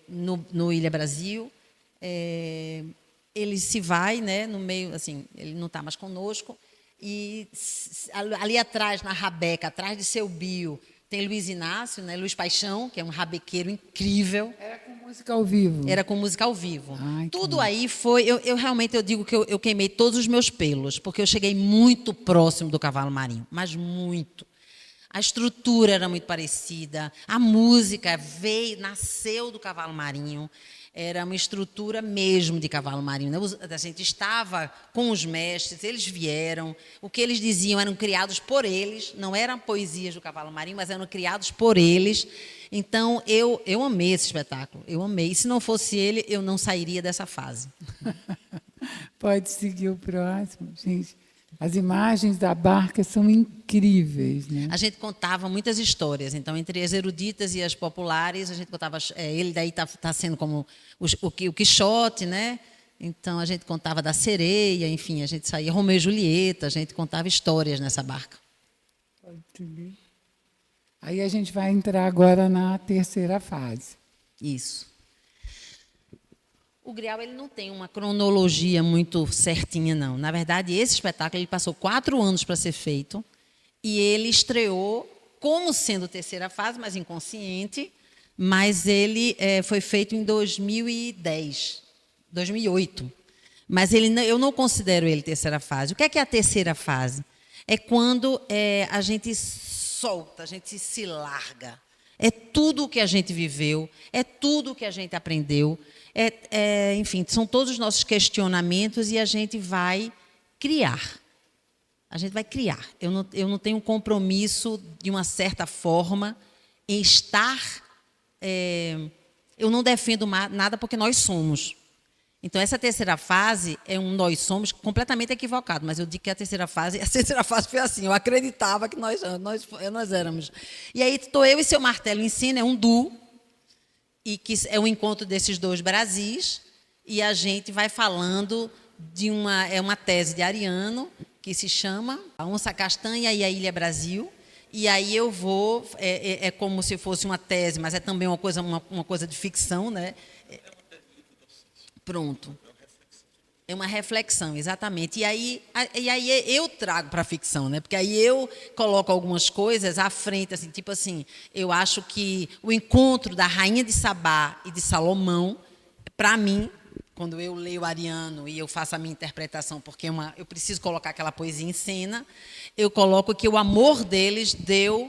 no Ilha Brasil. Ele se vai, né, no meio, assim, ele não está mais conosco. E ali atrás, na rabeca, atrás de seu Bio, tem Luiz Inácio, né, Luiz Paixão, que é um rabequeiro incrível. Era com música ao vivo? Era com música ao vivo. Ai, tudo aí foi... Eu realmente digo que eu queimei todos os meus pelos, porque eu cheguei muito próximo do cavalo marinho, mas muito. A estrutura era muito parecida, a música nasceu do cavalo marinho, era uma estrutura mesmo de cavalo marinho, né? A gente estava com os mestres, eles vieram, o que eles diziam eram criados por eles, não eram poesias do cavalo marinho, mas eram criados por eles. Então, eu amei esse espetáculo, eu amei. E se não fosse ele, eu não sairia dessa fase. Pode seguir o próximo, gente. As imagens da barca são incríveis, né? A gente contava muitas histórias. Então, entre as eruditas e as populares, a gente contava. Ele daí está sendo como o Quixote, né? Então, a gente contava da sereia, enfim, a gente saía Romeu e Julieta, a gente contava histórias nessa barca. Pode seguir. Aí a gente vai entrar agora na terceira fase. Isso. O Grial ele não tem uma cronologia muito certinha, não. Na verdade, esse espetáculo ele passou 4 anos para ser feito e ele estreou como sendo terceira fase, mas inconsciente, mas ele foi feito em 2010, 2008. Mas eu não considero ele terceira fase. O que é a terceira fase? É quando a gente solta, a gente se larga. É tudo o que a gente viveu, é tudo o que a gente aprendeu, enfim, são todos os nossos questionamentos e a gente vai criar. A gente vai criar. Eu não tenho um compromisso, de uma certa forma, em estar... eu não defendo nada porque nós somos. Então, essa terceira fase é um nós somos completamente equivocado, mas eu digo que a terceira fase foi assim, eu acreditava que nós éramos. E aí estou eu e seu Martelo Ensina, é um duo, e que é um encontro desses 2 Brasis, e a gente vai falando de uma tese de Ariano, que se chama A Onça Castanha e a Ilha Brasil, e aí eu vou, como se fosse uma tese, mas é também uma coisa de ficção, né? Pronto. É uma reflexão, exatamente. E aí eu trago para a ficção, né? Porque aí eu coloco algumas coisas à frente, assim, tipo assim, eu acho que o encontro da Rainha de Sabá e de Salomão, para mim, quando eu leio Ariano e eu faço a minha interpretação, porque eu preciso colocar aquela poesia em cena, eu coloco que o amor deles deu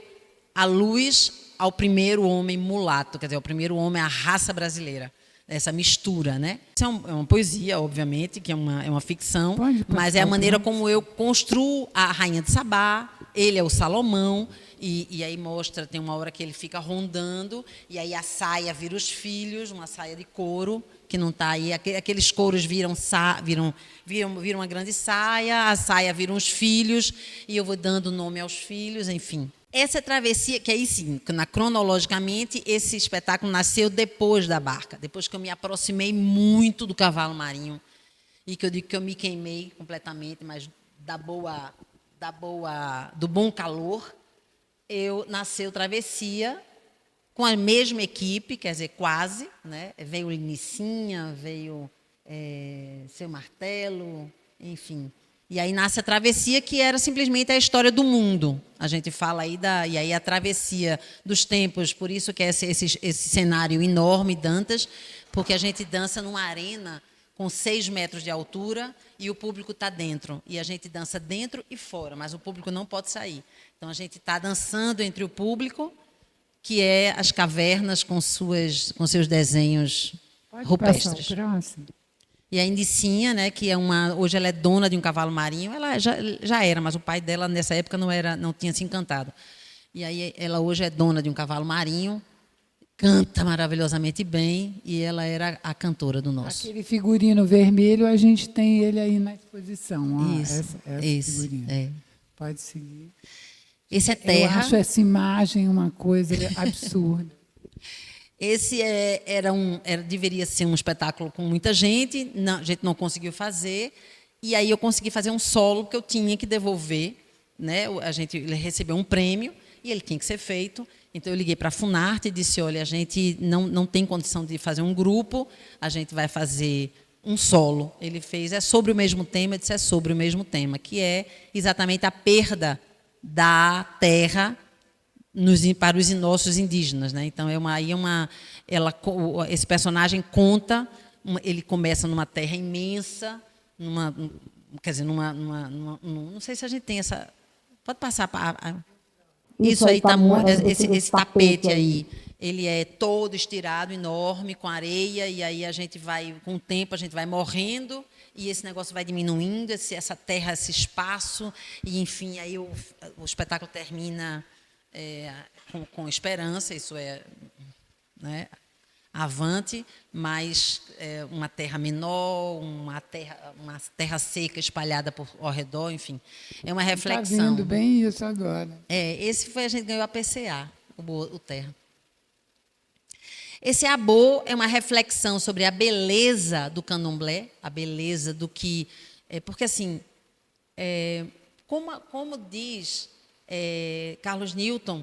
a luz ao primeiro homem mulato, quer dizer, ao primeiro homem, à raça brasileira. Essa mistura, né? Isso é uma poesia, obviamente, que é uma ficção, mas é a maneira como eu construo a Rainha de Sabá, ele é o Salomão, e aí mostra, tem uma hora que ele fica rondando, e aí a saia vira os filhos, uma saia de couro, que não está aí, aqueles couros viram uma grande saia, a saia vira os filhos, e eu vou dando nome aos filhos, enfim. Essa travessia, que aí sim, cronologicamente, esse espetáculo nasceu depois da barca, depois que eu me aproximei muito do cavalo marinho, e que eu digo que eu me queimei completamente, mas do bom calor, nasceu Travessia, com a mesma equipe, quer dizer, quase, né? Veio Linicinha, veio Seu Martelo, enfim. E aí nasce a Travessia, que era simplesmente a história do mundo. A gente fala aí e aí a travessia dos tempos, por isso que é esse cenário enorme, Dantas, porque a gente dança numa arena com 6 metros de altura e o público está dentro. E a gente dança dentro e fora, mas o público não pode sair. Então, a gente está dançando entre o público, que é as cavernas com seus desenhos rupestres. Pode passar o próximo. E a Indicinha, né, que hoje ela é dona de um cavalo marinho, ela já era, mas o pai dela nessa época não tinha se encantado. E aí ela hoje é dona de um cavalo marinho, canta maravilhosamente bem e ela era a cantora do nosso. Aquele figurino vermelho, a gente tem ele aí na exposição. Ó, Isso, essa figurino. Pode seguir. Esse é Terra. Eu acho essa imagem uma coisa absurda. Esse deveria ser um espetáculo com muita gente, a gente não conseguiu fazer, e aí eu consegui fazer um solo que eu tinha que devolver, né? Ele recebeu um prêmio e ele tinha que ser feito, então eu liguei para a Funarte e disse, olha, a gente não tem condição de fazer um grupo, a gente vai fazer um solo. Ele fez, é sobre o mesmo tema, eu disse, é sobre o mesmo tema, que é exatamente a perda da terra para os nossos indígenas, né? Então esse personagem conta, ele começa numa terra imensa, não sei se a gente tem essa. Pode passar para Isso aí tá esse tapete aí. Ele é todo estirado, enorme, com areia, e aí a gente vai, com o tempo, a gente vai morrendo, e esse negócio vai diminuindo, essa terra, esse espaço, e, enfim, aí o espetáculo termina com esperança, isso é, né, avante, mas uma terra menor, uma terra seca espalhada ao redor, enfim, é uma reflexão. Está vendo bem isso agora. Esse foi, a gente ganhou a PCA, o Terra. Esse abô é uma reflexão sobre a beleza do candomblé, a beleza do que... porque, assim, como diz Carlos Newton,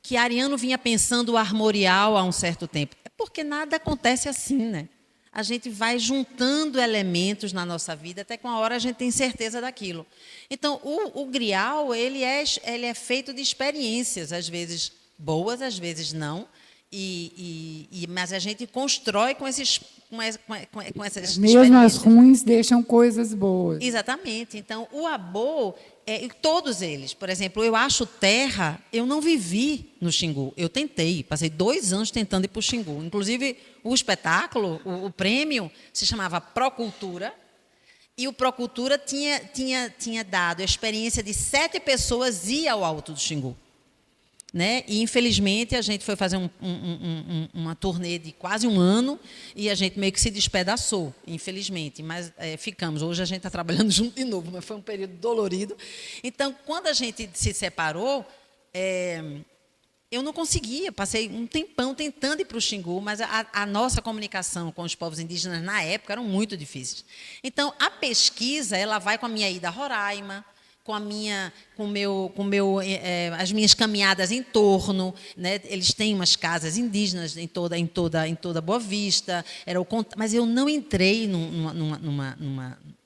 que Ariano vinha pensando o armorial há um certo tempo. É porque nada acontece assim, né? A gente vai juntando elementos na nossa vida, até que uma hora a gente tem certeza daquilo. Então, o grial, ele é feito de experiências, às vezes boas, às vezes não, mas a gente constrói com essas mesmo as ruins deixam coisas boas. Exatamente. Então, o abô, todos eles, por exemplo, eu acho terra, eu não vivi no Xingu. Eu tentei, passei 2 anos tentando ir para o Xingu. Inclusive, o espetáculo, o prêmio, se chamava Procultura, e o Procultura tinha dado a experiência de 7 pessoas ir ao Alto do Xingu. Né? E, infelizmente, a gente foi fazer uma turnê de quase 1 ano e a gente meio que se despedaçou, infelizmente. Mas ficamos. Hoje a gente está trabalhando junto de novo, mas foi um período dolorido. Então, quando a gente se separou, eu não conseguia. Passei um tempão tentando ir para o Xingu, mas a nossa comunicação com os povos indígenas, na época, eram muito difíceis. Então, a pesquisa ela vai com a minha ida a Roraima, as minhas caminhadas em torno, né? Eles têm umas casas indígenas em toda Boa Vista, mas eu não entrei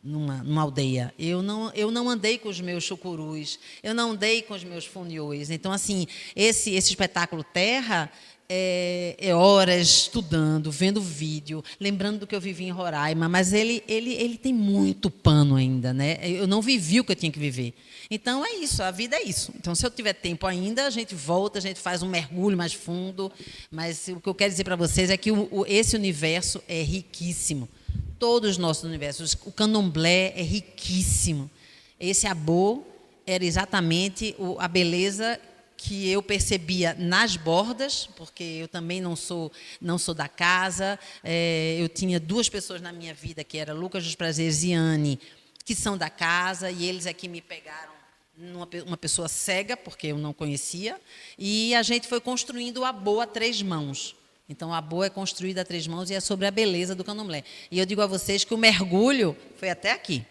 numa aldeia. Eu não andei com os meus chucurus, eu não andei com os meus funiões. Então, assim, esse espetáculo Terra horas estudando, vendo vídeo, lembrando do que eu vivi em Roraima, mas ele tem muito pano ainda, né? Eu não vivi o que eu tinha que viver. Então, é isso, a vida é isso. Então, se eu tiver tempo ainda, a gente volta, a gente faz um mergulho mais fundo, mas o que eu quero dizer para vocês é que esse universo é riquíssimo. Todos os nossos universos. O candomblé é riquíssimo. Esse abô era exatamente a beleza que eu percebia nas bordas, porque eu também não sou da casa. Eu tinha 2 pessoas na minha vida, que era Lucas dos Prazeres e Anne, que são da casa, e eles aqui me pegaram uma pessoa cega, porque eu não conhecia, e a gente foi construindo o abô a 3 mãos. Então, o abô é construído a 3 mãos e é sobre a beleza do candomblé. E eu digo a vocês que o mergulho foi até aqui.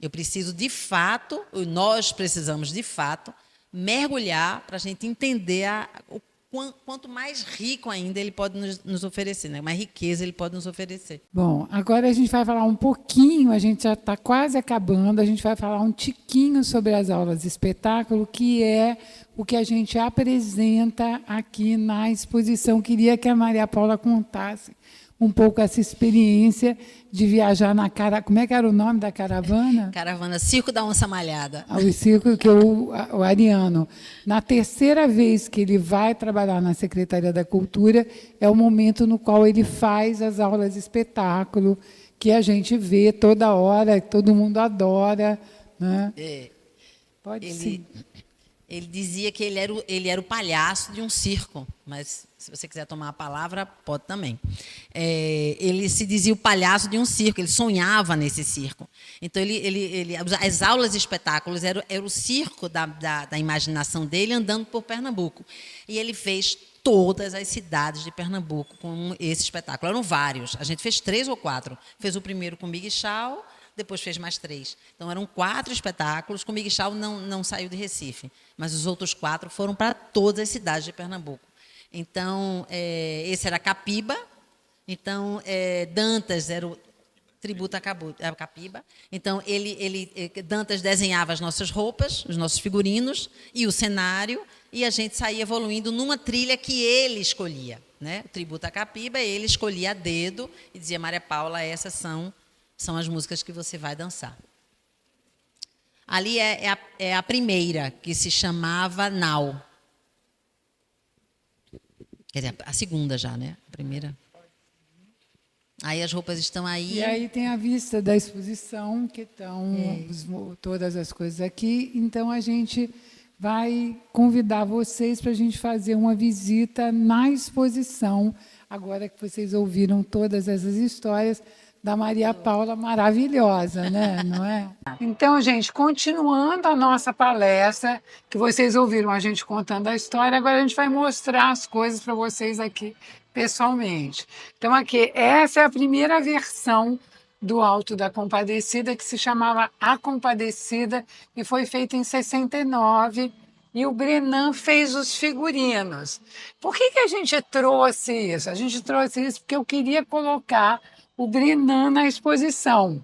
Eu preciso, de fato, nós precisamos, de fato, mergulhar para a gente entender o quanto mais rico ainda ele pode nos oferecer, né? Mais riqueza ele pode nos oferecer. Bom, agora a gente vai falar um pouquinho, a gente já está quase acabando, a gente vai falar um tiquinho sobre as aulas de espetáculo, que é o que a gente apresenta aqui na exposição. Queria que a Maria Paula contasse um pouco essa experiência de viajar como é que era o nome da caravana? Caravana Circo da Onça Malhada. O circo que o Ariano, na 3ª vez que ele vai trabalhar na Secretaria da Cultura, é o momento no qual ele faz as aulas de espetáculo, que a gente vê toda hora, que todo mundo adora, né? Pode ser. Ele dizia que ele era o palhaço de um circo, mas se você quiser tomar a palavra, pode também. Ele se dizia o palhaço de um circo, ele sonhava nesse circo. Então, as aulas de espetáculos era o circo da imaginação dele andando por Pernambuco. E ele fez todas as cidades de Pernambuco com esse espetáculo. Eram vários, a gente fez 3 ou 4. Fez o primeiro com Miguel Chau, depois fez mais 3. Então, eram 4 espetáculos. Com Miguel Chau não saiu de Recife, mas os outros 4 foram para todas as cidades de Pernambuco. Então, esse era Capiba. Então, Dantas era o tributo a Capiba. Então, Dantas desenhava as nossas roupas, os nossos figurinos e o cenário, e a gente saía evoluindo numa trilha que ele escolhia, né? O tributo a Capiba, ele escolhia a dedo e dizia: Maria Paula, essas são as músicas que você vai dançar. Ali é a primeira, que se chamava Nau. Quer dizer, a segunda já, né? A primeira. Aí as roupas estão aí. E aí tem a vista da exposição, que estão todas as coisas aqui. Então, a gente vai convidar vocês para a gente fazer uma visita na exposição, agora que vocês ouviram todas essas histórias da Maria Paula maravilhosa, né? Não é? Então, gente, continuando a nossa palestra, que vocês ouviram a gente contando a história, agora a gente vai mostrar as coisas para vocês aqui pessoalmente. Então, aqui, essa é a primeira versão do Alto da Compadecida, que se chamava A Compadecida, e foi feita em 69, e o Brenan fez os figurinos. Por que a gente trouxe isso? A gente trouxe isso porque eu queria colocar o Brenan na exposição.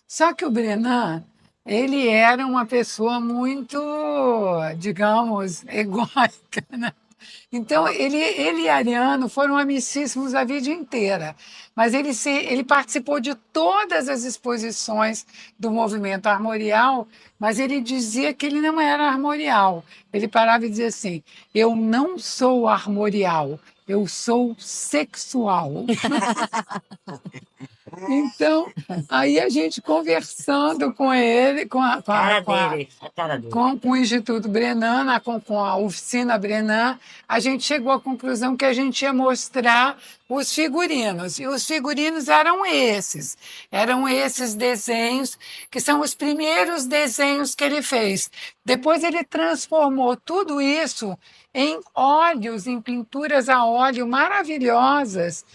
Só que o Brenan, ele era uma pessoa muito, digamos, egóica, né? Então, ele e Ariano foram amicíssimos a vida inteira, mas ele participou de todas as exposições do movimento armorial, mas ele dizia que ele não era armorial. Ele parava e dizia assim: eu não sou armorial, eu sou sexual. Então, aí a gente conversando com ele, com o Instituto Brenan, com a oficina Brenan, a gente chegou à conclusão que a gente ia mostrar os figurinos. E os figurinos eram esses desenhos, que são os primeiros desenhos que ele fez. Depois ele transformou tudo isso em óleos, em pinturas a óleo maravilhosas,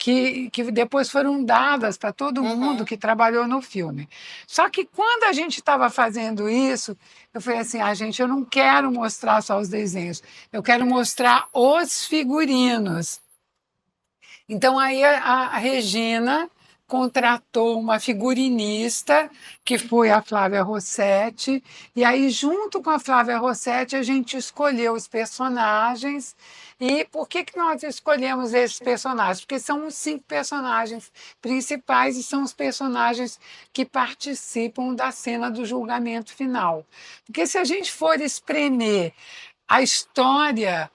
que depois foram dadas para todo mundo que trabalhou no filme. Só que quando a gente estava fazendo isso, eu falei assim, gente, eu não quero mostrar só os desenhos, eu quero mostrar os figurinos. Então aí a Regina contratou uma figurinista, que foi a Flávia Rossetti, e aí junto com a Flávia Rossetti a gente escolheu os personagens. E por que nós escolhemos esses personagens? Porque são os 5 personagens principais e são os personagens que participam da cena do julgamento final. Porque se a gente for espremer a história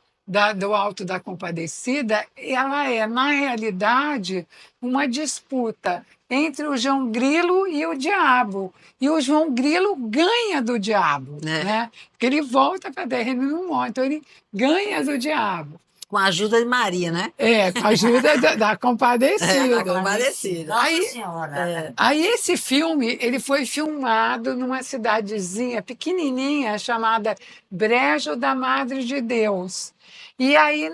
do Alto da Compadecida, ela é, na realidade, uma disputa entre o João Grilo e o diabo. E o João Grilo ganha do diabo, né? Porque ele volta para a terra, ele não morre, então ele ganha do diabo. Com a ajuda de Maria, né? Com a ajuda da Compadecida. Da Compadecida. Aí esse filme ele foi filmado numa cidadezinha pequenininha chamada Brejo da Madre de Deus. E aí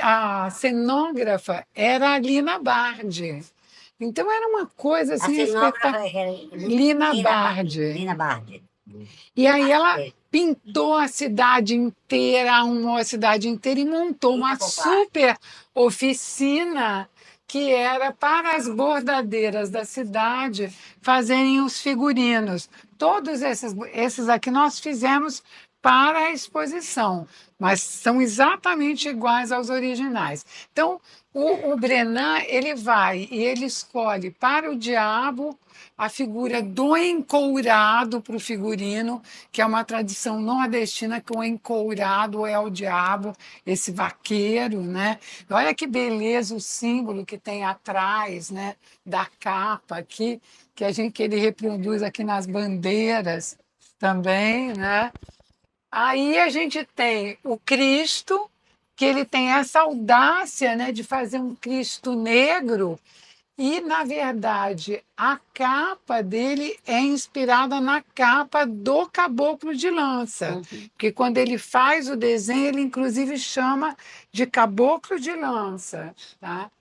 a cenógrafa era a Lina Bardi. Então era uma coisa assim espetacular. Lina Bardi. E aí ela pintou a cidade inteira, arrumou a cidade inteira e montou uma super oficina que era para as bordadeiras da cidade fazerem os figurinos. Todos esses aqui nós fizemos para a exposição, mas são exatamente iguais aos originais. Então, o Brenan, ele vai e ele escolhe para o diabo a figura do encourado para o figurino, que é uma tradição nordestina, que o encourado é o diabo, esse vaqueiro, né? Olha que beleza o símbolo que tem atrás, né, da capa aqui, que ele reproduz aqui nas bandeiras também, né? Aí a gente tem o Cristo, que ele tem essa audácia, né, de fazer um Cristo negro, e, na verdade, a capa dele é inspirada na capa do Caboclo de Lança, porque quando ele faz o desenho, ele inclusive chama de Caboclo de Lança, tá?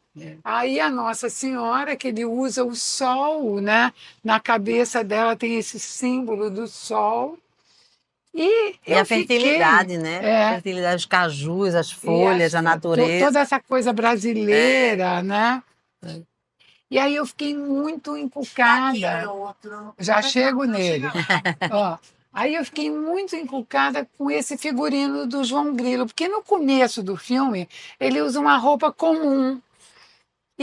Aí a Nossa Senhora, que ele usa o sol, né? Na cabeça dela tem esse símbolo do sol. E a fertilidade, né? A fertilidade dos cajus, as folhas, a natureza. Toda essa coisa brasileira, né? E aí eu fiquei muito encucada. Já chego nele. Aí eu fiquei muito encucada com esse figurino do João Grilo, porque no começo do filme ele usa uma roupa comum.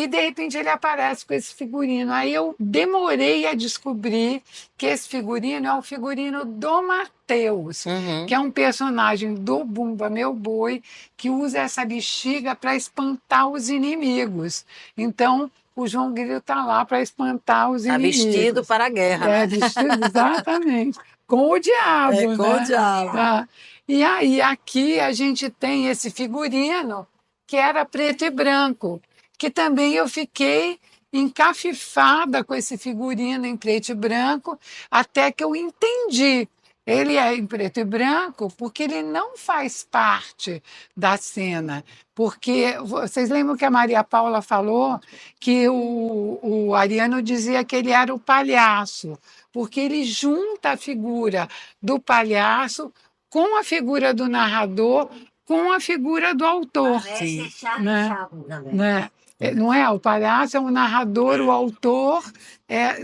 e de repente ele aparece com esse figurino. Aí eu demorei a descobrir que esse figurino é o figurino do Mateus, que é um personagem do Bumba Meu Boi, que usa essa bexiga para espantar os inimigos. Então, o João Grilo está lá para espantar os Tá vestido inimigos. para a guerra, É, né? vestido exatamente, com o diabo, Com o né? diabo. Tá. E aí, aqui a gente tem esse figurino que era preto e branco, que também eu fiquei encafifada com esse figurino em preto e branco, até que eu entendi. Ele é em preto e branco porque ele não faz parte da cena. Porque vocês lembram que a Maria Paula falou que o Ariano dizia que ele era o palhaço, porque ele junta a figura do palhaço com a figura do narrador, com a figura do autor. Sim. Né? Né? Não é? O palhaço é o narrador, o autor,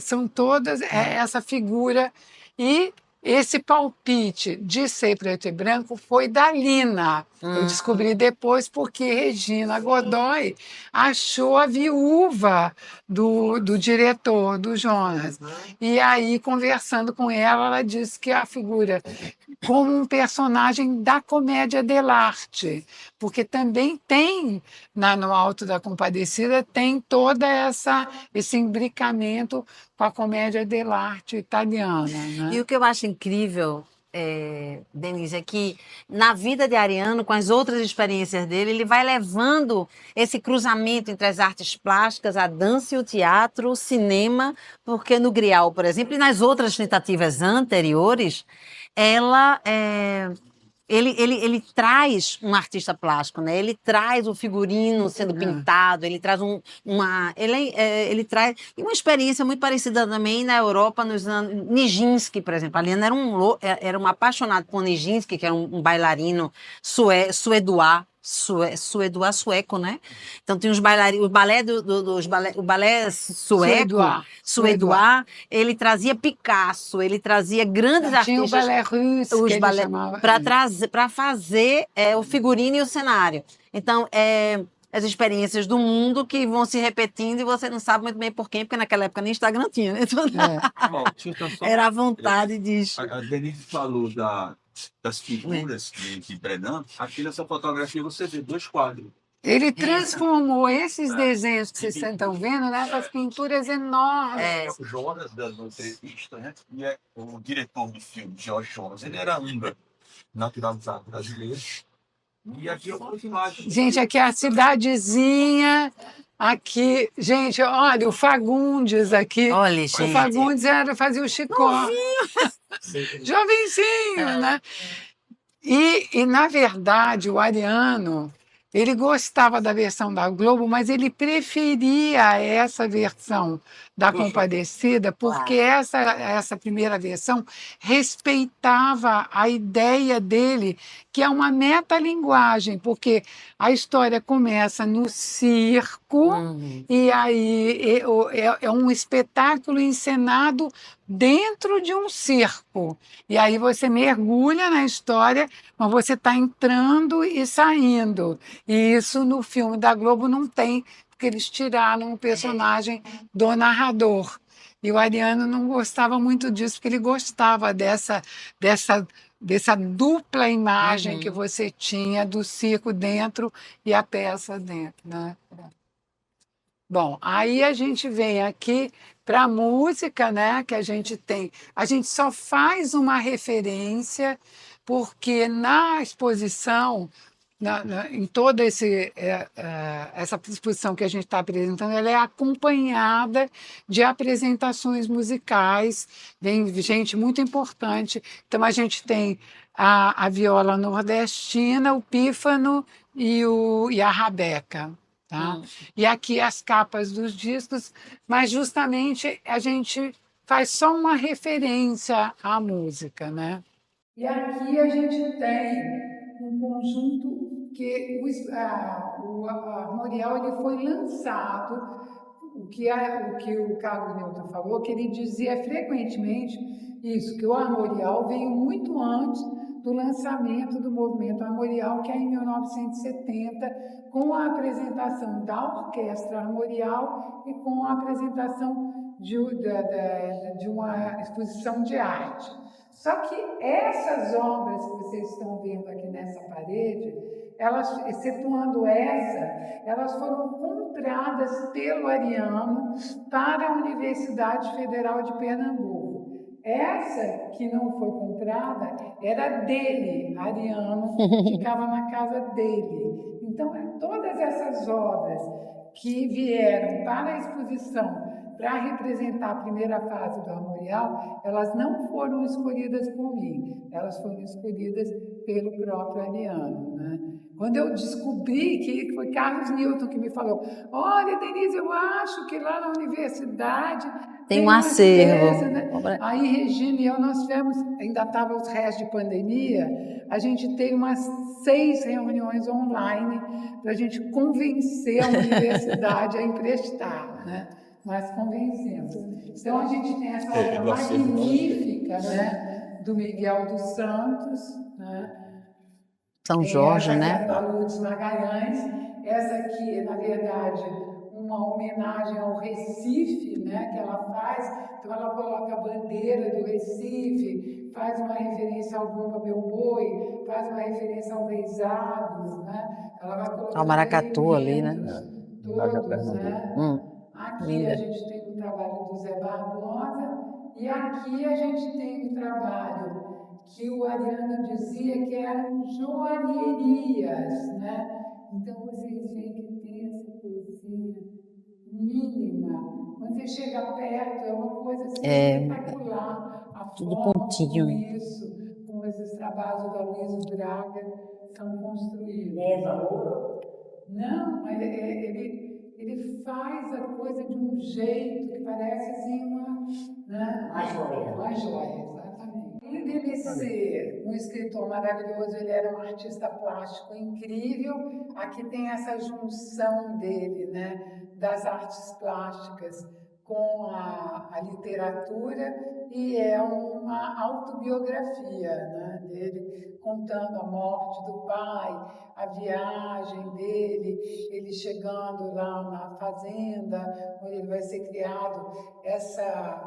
são todas essa figura. E esse palpite de ser preto e branco foi da Lina. Eu descobri depois porque Regina Godoy achou a viúva do diretor, do Jonas. E aí, conversando com ela, ela disse que a figura como um personagem da comédia dell'arte, porque também tem no Alto da Compadecida tem toda esse imbricamento com a comédia dell'arte italiana, né? E o que eu acho incrível, Denise, é que na vida de Ariano, com as outras experiências dele, ele vai levando esse cruzamento entre as artes plásticas, a dança e o teatro, o cinema, porque no Grial, por exemplo, e nas outras tentativas anteriores, ela ele traz um artista plástico, né? Ele traz o figurino sendo pintado, ele traz ele traz e uma experiência muito parecida também na Europa nos anos Nijinsky, por exemplo. A Liana era um apaixonado por Nijinsky, que era um bailarino sueco, né? Então tem os bailarinos, o balé o balé sueco, suédois, ele trazia Picasso, ele trazia grandes Tinha o artistas, balé russo, que ele chamava. para fazer o figurino e o cenário. Então, as experiências do mundo que vão se repetindo e você não sabe muito bem por quê, porque naquela época nem Instagram tinha, né? Então, Bom, deixa eu só- era a vontade disso. A Denise falou das figuras de Brenan. Aqui nessa fotografia você vê dois quadros. Ele transformou esses desenhos que vocês estão vendo nessas pinturas enormes. O Jonas, dando entrevista, né? E o diretor do filme, George Jonas, ele era húngaro, naturalizado brasileiro. E aqui eu coloquei imagens. Gente, aqui é a cidadezinha. Aqui, gente, olha, o Fagundes aqui. Olha, O gente. Fagundes fazia o Chicó. Jovencinho, né? E, na verdade, o Ariano, ele gostava da versão da Globo, mas ele preferia essa versão da Compadecida, porque essa primeira versão respeitava a ideia dele, que é uma metalinguagem, porque a história começa no circo, e aí é um espetáculo encenado dentro de um circo. E aí você mergulha na história, mas você está entrando e saindo. E isso no filme da Globo não tem, porque eles tiraram o personagem do narrador. E o Ariano não gostava muito disso, porque ele gostava dessa dupla imagem que você tinha do circo dentro e a peça dentro, né? Bom, aí a gente vem aqui para a música, né? Que a gente tem. A gente só faz uma referência porque na exposição, em toda essa exposição que a gente está apresentando, ela é acompanhada de apresentações musicais, vem gente muito importante. Então, a gente tem a viola nordestina, o pífano e a rabeca. Tá? E aqui as capas dos discos, mas justamente a gente faz só uma referência à música, né? E aqui a gente tem um conjunto que o Armorial ele foi lançado, o que o Carlos Newton falou, que ele dizia frequentemente isso, que o Armorial veio muito antes do lançamento do movimento armorial, que é em 1970, com a apresentação da Orquestra Armorial e com a apresentação de uma exposição de arte. Só que essas obras que vocês estão vendo aqui nessa parede, elas, excetuando essa, elas foram compradas pelo Ariano para a Universidade Federal de Pernambuco. Essa que não foi comprada era dele, Ariano, ficava na casa dele. Então, todas essas obras que vieram para a exposição para representar a primeira fase do Armorial, elas não foram escolhidas por mim, elas foram escolhidas pelo próprio Ariano, né? Quando eu descobri que foi Carlos Newton que me falou, olha, Denise, eu acho que lá na universidade tem um acervo. Peças, né? Aí, Regina e eu, nós tivemos, ainda estava os restos de pandemia, a gente teve umas 6 reuniões online para a gente convencer a universidade a emprestar, né? Nós convencemos. Então, a gente tem essa obra magnífica, né, do Miguel dos Santos, né? São Jorge, né? Da Lourdes Magalhães. Essa aqui, na verdade, uma homenagem ao Recife, né, que ela faz. Então, ela coloca a bandeira do Recife, faz uma referência ao Bumba Meu Boi, faz uma referência ao Reisados, né? Ela vai colocar ao maracatu ali, né? Todos, né? Aqui Linda. a gente tem o trabalho do Zé Barbosa e aqui a gente tem o trabalho que o Ariano dizia que eram joalherias, né? Então vocês veem que tem essa coisinha mínima. Quando você chega perto, é uma coisa assim, espetacular. A tudo forma pontinho. como isso, com esses trabalhos do Aloysio Braga são construídos. Não, mas ele faz a coisa de um jeito que parece assim uma joia. Uma joia, exatamente. Além dele ser um escritor maravilhoso, ele era um artista plástico incrível. Aqui tem essa junção dele, né, das artes plásticas com a literatura, e é uma autobiografia, né, dele contando a morte do pai, a viagem dele, ele chegando lá na fazenda, onde ele vai ser criado,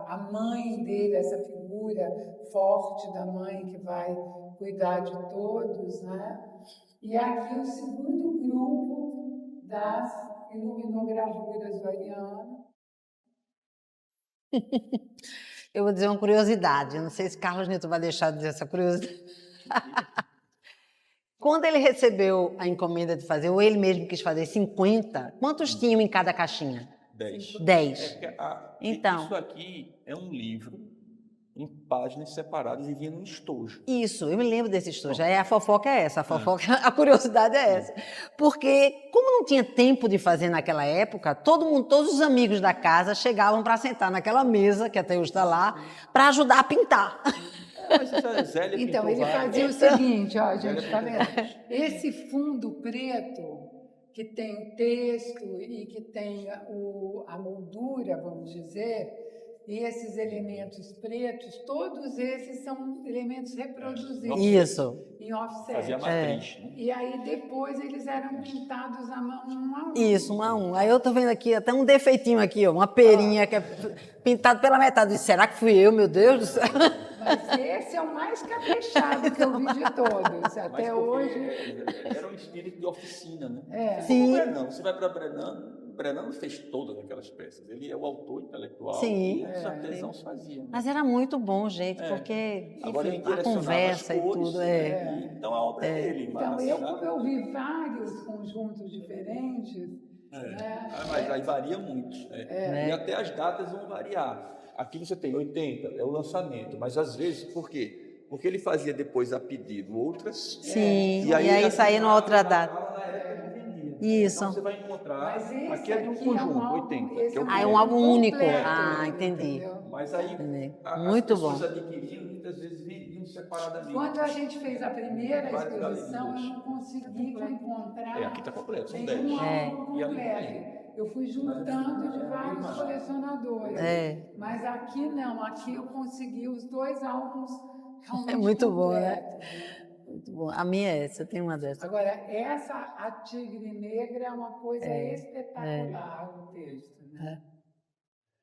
a mãe dele, essa figura forte da mãe que vai cuidar de todos, né? E aqui o segundo grupo das iluminogravuras do Ariano. Eu vou dizer uma curiosidade, não sei se Carlos Newton vai deixar de dizer essa curiosidade. Quando ele recebeu a encomenda de fazer, ou ele mesmo quis fazer 50, quantos tinham em cada caixinha? 10. 10. Então. Isso aqui é um livro em páginas separadas e vinha num estojo. Isso, eu me lembro desse estojo. A fofoca é essa, a curiosidade é essa. Porque, como não tinha tempo de fazer naquela época, todos os amigos da casa chegavam para sentar naquela mesa, que até hoje está lá, para ajudar a pintar. Então, ele fazia o seguinte, ó, gente, está vendo? Esse fundo preto, que tem texto e que tem a moldura, vamos dizer, e esses elementos pretos, todos esses são elementos reproduzidos. Isso. Em offset. Fazia matriz. Né? E aí depois eles eram pintados à mão, um a um. Isso, um a um. Aí eu estou vendo aqui até um defeitinho aqui, ó, uma perinha que é pintado pela metade. Eu disse, será que fui eu, meu Deus do céu? Mas esse é o mais caprichado que eu vi de todos, até hoje. Era um espírito de oficina, né? Sim. Você vai para Brennand fez todas aquelas peças. Ele é o autor intelectual. Sim. E os artesãos faziam. Né? Mas era muito bom, gente, porque agora, enfim, a conversa e tudo. Então a obra é dele. Então, como eu vi vários conjuntos diferentes. Né? Mas aí varia muito. E até as datas vão variar. Aqui você tem 80, é o lançamento, mas às vezes, por quê? Porque ele fazia depois a pedido outras. Sim, e aí saía numa outra data. Isso. Então você vai encontrar. Aqui é de um conjunto, 80. É um álbum único. Entendi. Entendeu? Mas aí muito as bom. pessoas adquiriam, muitas vezes vinham separadamente. Quando a gente fez a primeira exposição, eu não consegui encontrar. Aqui está completo, são 10. Completo. Eu fui juntando de vários colecionadores. Mas aqui não, aqui eu consegui os 2 álbuns realmente muito completos. Bom, né? Muito bom. A minha é essa, eu tenho uma dessa. Agora, essa, a Tigre Negra, é uma coisa espetacular, o texto, né?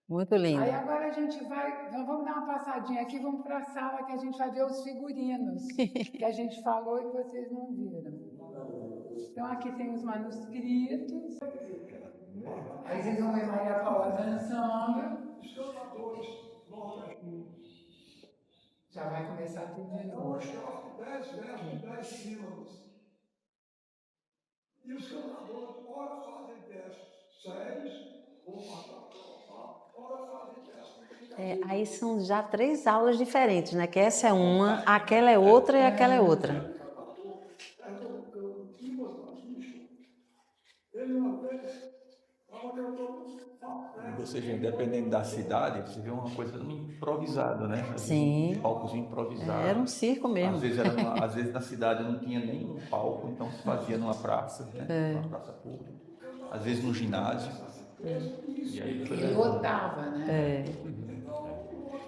Muito lindo. Aí agora a gente vai, vamos dar uma passadinha aqui, vamos para a sala que a gente vai ver os figurinos que a gente falou e vocês não viram. Então aqui tem os manuscritos. Aí vocês vão ver Maria Paula dançando. Já vai começar tudo de novo. E os cantadores, ora fazem testes sérios, ou ora fazem testes. Aí são já 3 aulas diferentes, né? Que essa é uma, aquela é outra e aquela é outra. Você vê, dependendo da cidade, você vê uma coisa improvisada, né? Às Sim. vezes, palcos improvisados. Era um circo mesmo. Às vezes na cidade não tinha nem um palco, então se fazia numa praça, né? Numa praça pública. Às vezes no ginásio. E aí Ele lotava, né?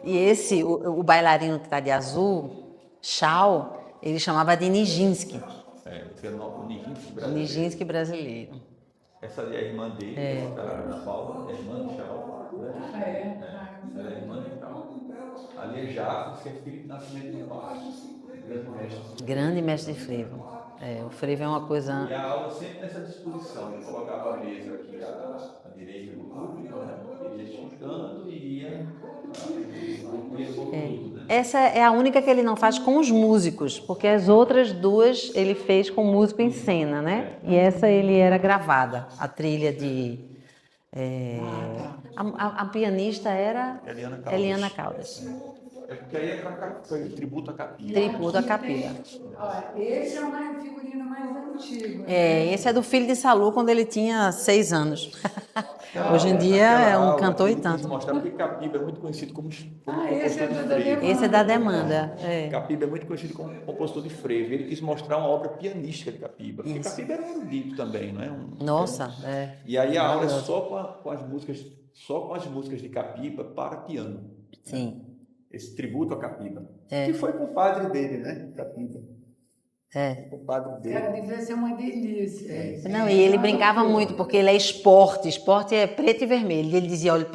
E esse, o bailarino que está de azul, Chau, ele chamava de Nijinsky. Esse é o Nijinsky brasileiro. Nijinsky brasileiro. Essa ali é a irmã dele, a Ana Paula, é a irmã do Chau. Ela é a irmã do Chau. Ali é Jacques, que é filho de Nascimento de Paz. Grande mestre. Grande mestre de frevo. O frevo é uma coisa... E a aula sempre nessa disposição, eu colocava a mesa aqui à direita do público, né? Ele ia escutando e ia tudo, né? Essa é a única que ele não faz com os músicos, porque as outras 2 ele fez com músico em cena, né? E essa ele era gravada, a trilha de... a pianista era Eliana Caldas. É porque aí foi tributo à capilla. Tributo à capilla. Olha, esse é o figurino mais antigo. Esse é do filho de Salu, quando ele tinha 6 anos. Hoje em dia é um cantor e tanto. Mostrar porque Capiba é muito conhecido como esse é compositor de da frevo. Esse é da demanda. Capiba é muito conhecido como compositor de frevo. Ele quis mostrar uma obra pianística de Capiba. Porque Isso. Capiba era um erudito também, não é? Nossa, E aí a aula é só com as músicas de Capiba para piano. Sim. Esse tributo a Capiba. Que foi compadre dele, né? Capiba. Compadre dele. Cara, devia ser uma delícia. Não, e ele brincava muito, porque ele é esporte. Esporte é preto e vermelho. E ele dizia, olha,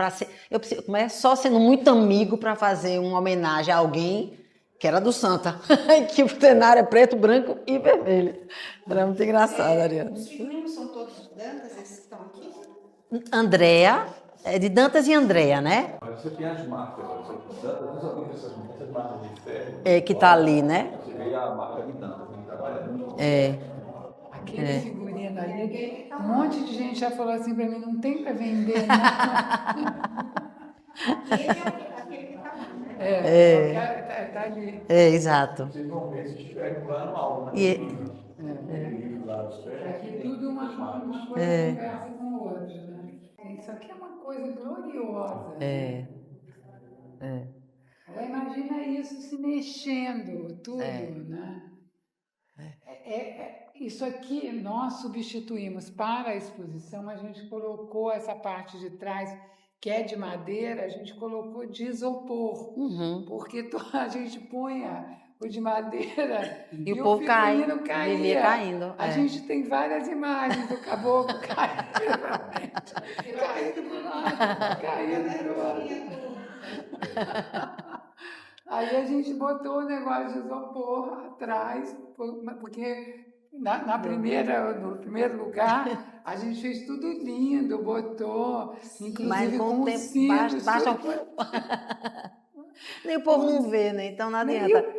eu preciso, mas só sendo muito amigo para fazer uma homenagem a alguém que era do Santa. Que o cenário é preto, branco e vermelho. Era muito engraçado, Ariana. Os figurinos são todos de Dantas, esses que estão aqui? Andréa, é de Dantas e Andréa, né? Você tem as marcas, essas marcas de ferro. Que tá ali, né? Você vê a marca de Dantas, ele trabalha muito. Aquele figurino ali, um monte de gente já falou assim para mim, não tem para vender, né? Ele é aquele que está lá, né? Tá ali. Exato. Vocês vão ver se estiverem lá no aula, né? Aqui tudo uma coisa conversa com a outra, né? Isso aqui é uma coisa gloriosa. Agora imagina isso se mexendo, tudo, né? Isso aqui nós substituímos para a exposição, a gente colocou essa parte de trás, que é de madeira, a gente colocou de isopor, porque a gente punha o de madeira E o povo figurino vivia caindo. A gente tem várias imagens do caboclo caindo para o lado, caindo para o outro. Aí a gente botou o negócio de isopor atrás, porque no primeiro lugar a gente fez tudo lindo, botou, inclusive Mas com o tempo, cintos, basta... Nem o povo não vê, né? Então não adianta.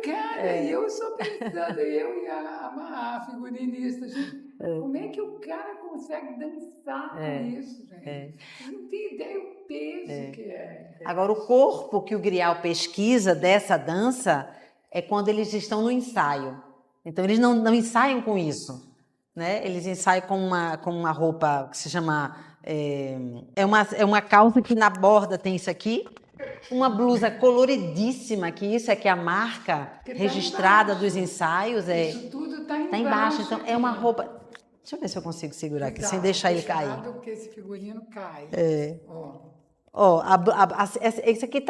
Eu só pensando, eu e a figurinista, gente, como é que o cara consegue dançar com isso, gente? Não tem ideia o peso que é. Agora, o corpo que o Grial pesquisa dessa dança é quando eles estão no ensaio. Então, eles não ensaiam com isso, né? Eles ensaiam com uma roupa que se chama... É uma calça que na borda tem isso aqui, uma blusa coloridíssima, que isso é que é a marca registrada dos ensaios. Isso tudo está embaixo. Está embaixo, então é uma roupa... Deixa eu ver se eu consigo segurar aqui, sem deixar ele cair. Cuidado, porque esse figurino cai. Ó. Ó, esse aqui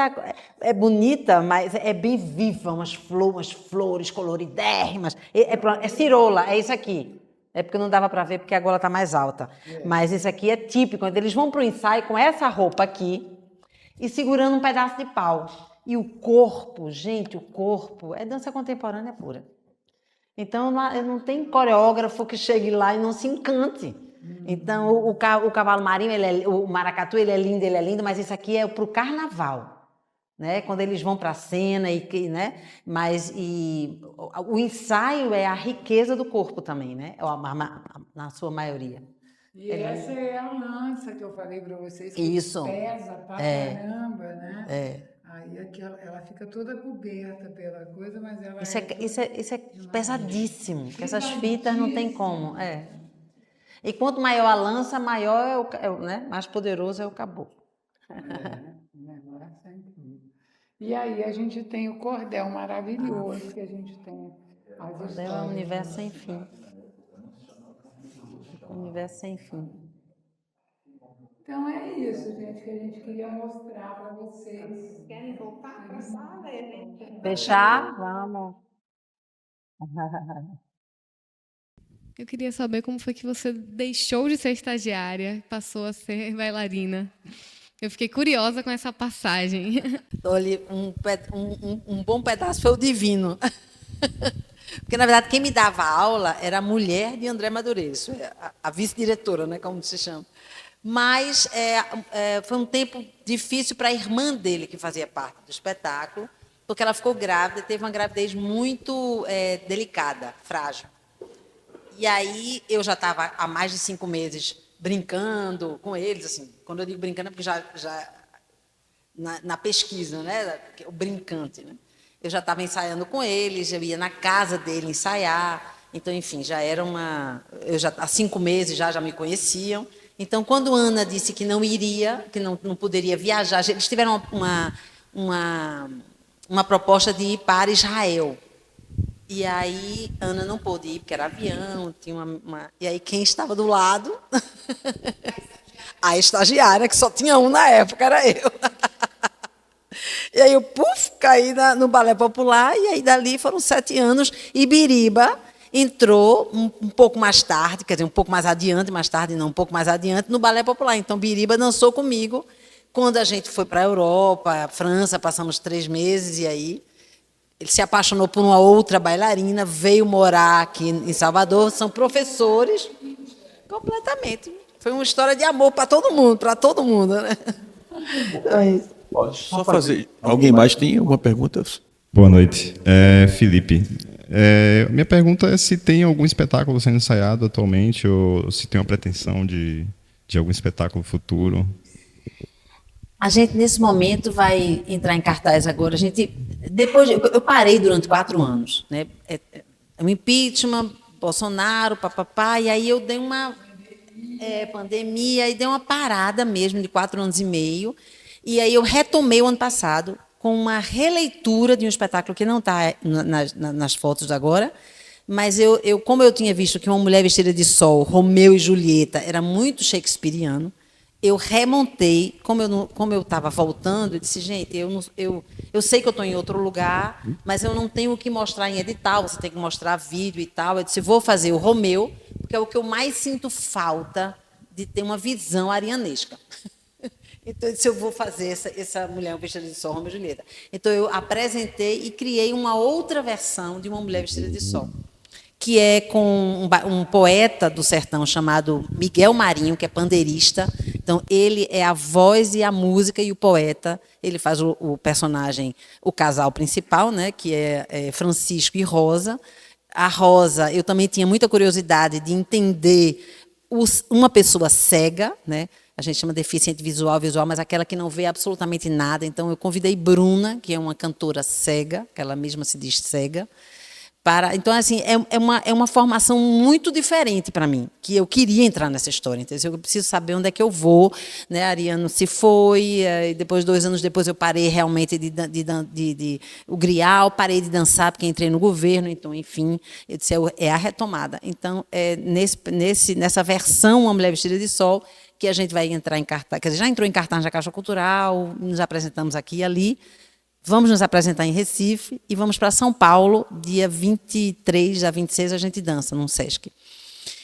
é bonita, mas é bem viva, umas flores coloridérrimas. É cirola, é isso aqui. É porque não dava para ver, porque a gola está mais alta. Mas isso aqui é típico. Quando eles vão para o ensaio com essa roupa aqui e segurando um pedaço de pau. E o corpo, gente, o corpo é dança contemporânea pura. Então, não tem coreógrafo que chegue lá e não se encante. Então, o cavalo marinho, o maracatu, ele é lindo, mas isso aqui é para o carnaval, né? Quando eles vão para a cena, né? O ensaio é a riqueza do corpo também, né? Na sua maioria. E essa é a lança que eu falei para vocês, que Isso. pesa pra caramba, né? É. Aí aqui ela fica toda coberta pela coisa, mas ela Isso é pesadíssimo, porque essas fitas não tem como. E quanto maior a lança, maior né? Mais poderoso é o caboclo. E aí a gente tem o cordel maravilhoso, que a gente tem as histórias. É um universo sem fim. Um universo sem fim. Então é isso, gente, que a gente queria mostrar para vocês. Querem voltar para a sala? Fechar? Vamos. Eu queria saber como foi que você deixou de ser estagiária, passou a ser bailarina. Eu fiquei curiosa com essa passagem. Olha, um bom pedaço foi o divino. Porque, na verdade, quem me dava aula era a mulher de André Madureira, a vice-diretora, né, como se chama. Mas foi um tempo difícil para a irmã dele, que fazia parte do espetáculo, porque ela ficou grávida, teve uma gravidez muito delicada, frágil. E aí eu já estava há mais de 5 meses brincando com eles, assim. Quando eu digo brincando é porque já na pesquisa, né, o brincante, né? Eu já estava ensaiando com eles, eu ia na casa dele ensaiar. Então, enfim, já era há 5 meses já me conheciam. Então, quando Ana disse que não iria, que não poderia viajar, eles tiveram uma proposta de ir para Israel. E aí, Ana não pôde ir, porque era avião, tinha E aí, quem estava do lado? A estagiária, que só tinha um na época, era eu. E aí, eu, caí no Balé Popular, e aí, dali foram 7 anos, e Biriba entrou um pouco mais tarde, quer dizer, um pouco mais adiante, mais tarde não, um pouco mais adiante, no Balé Popular. Então, Biriba dançou comigo quando a gente foi para a Europa, França, passamos 3 meses, e aí ele se apaixonou por uma outra bailarina, veio morar aqui em Salvador, são professores, completamente. Foi uma história de amor para todo mundo, né? Pode só fazer. Alguém mais tem alguma pergunta? Boa noite. Felipe. Minha pergunta é se tem algum espetáculo sendo ensaiado atualmente ou se tem uma pretensão de algum espetáculo futuro. A gente, nesse momento, vai entrar em cartaz agora. Eu parei durante 4 anos. Né? O impeachment, Bolsonaro, papapá, e aí eu dei uma pandemia, e dei uma parada mesmo de 4 anos e meio. E aí eu retomei o ano passado com uma releitura de um espetáculo que não está nas fotos agora, mas como eu tinha visto que Uma Mulher Vestida de Sol, Romeu e Julieta, era muito shakespeariano, eu remontei, como eu estava voltando, eu disse, gente, eu sei que eu estou em outro lugar, mas eu não tenho o que mostrar em edital, você tem que mostrar vídeo e tal. Eu disse, vou fazer o Romeu, porque é o que eu mais sinto falta de ter uma visão arianesca. Então, eu disse, eu vou fazer essa Mulher Vestida de Sol, Romeu e Julieta. Então, eu apresentei e criei uma outra versão de Uma Mulher Vestida de Sol, que é com um poeta do sertão chamado Miguel Marinho, que é pandeirista. Então, ele é a voz e a música e o poeta. Ele faz o personagem, o casal principal, né, que é Francisco e Rosa. A Rosa, eu também tinha muita curiosidade de entender uma pessoa cega, né? A gente chama de deficiente visual, mas aquela que não vê absolutamente nada. Então, eu convidei Bruna, que é uma cantora cega, que ela mesma se diz cega, então, assim, é uma formação muito diferente para mim, que eu queria entrar nessa história. Então, eu preciso saber onde é que eu vou. Né? Ariano se foi, e depois, 2 anos depois, eu parei realmente o grial, parei de dançar, porque entrei no governo. Então, enfim, eu disse, é a retomada. Então, nessa versão Uma Mulher Vestida de Sol, que a gente vai entrar em cartaz, quer dizer, já entrou em cartaz na Caixa Cultural, nos apresentamos aqui e ali, vamos nos apresentar em Recife e vamos para São Paulo, dia 23 a 26 a gente dança no Sesc.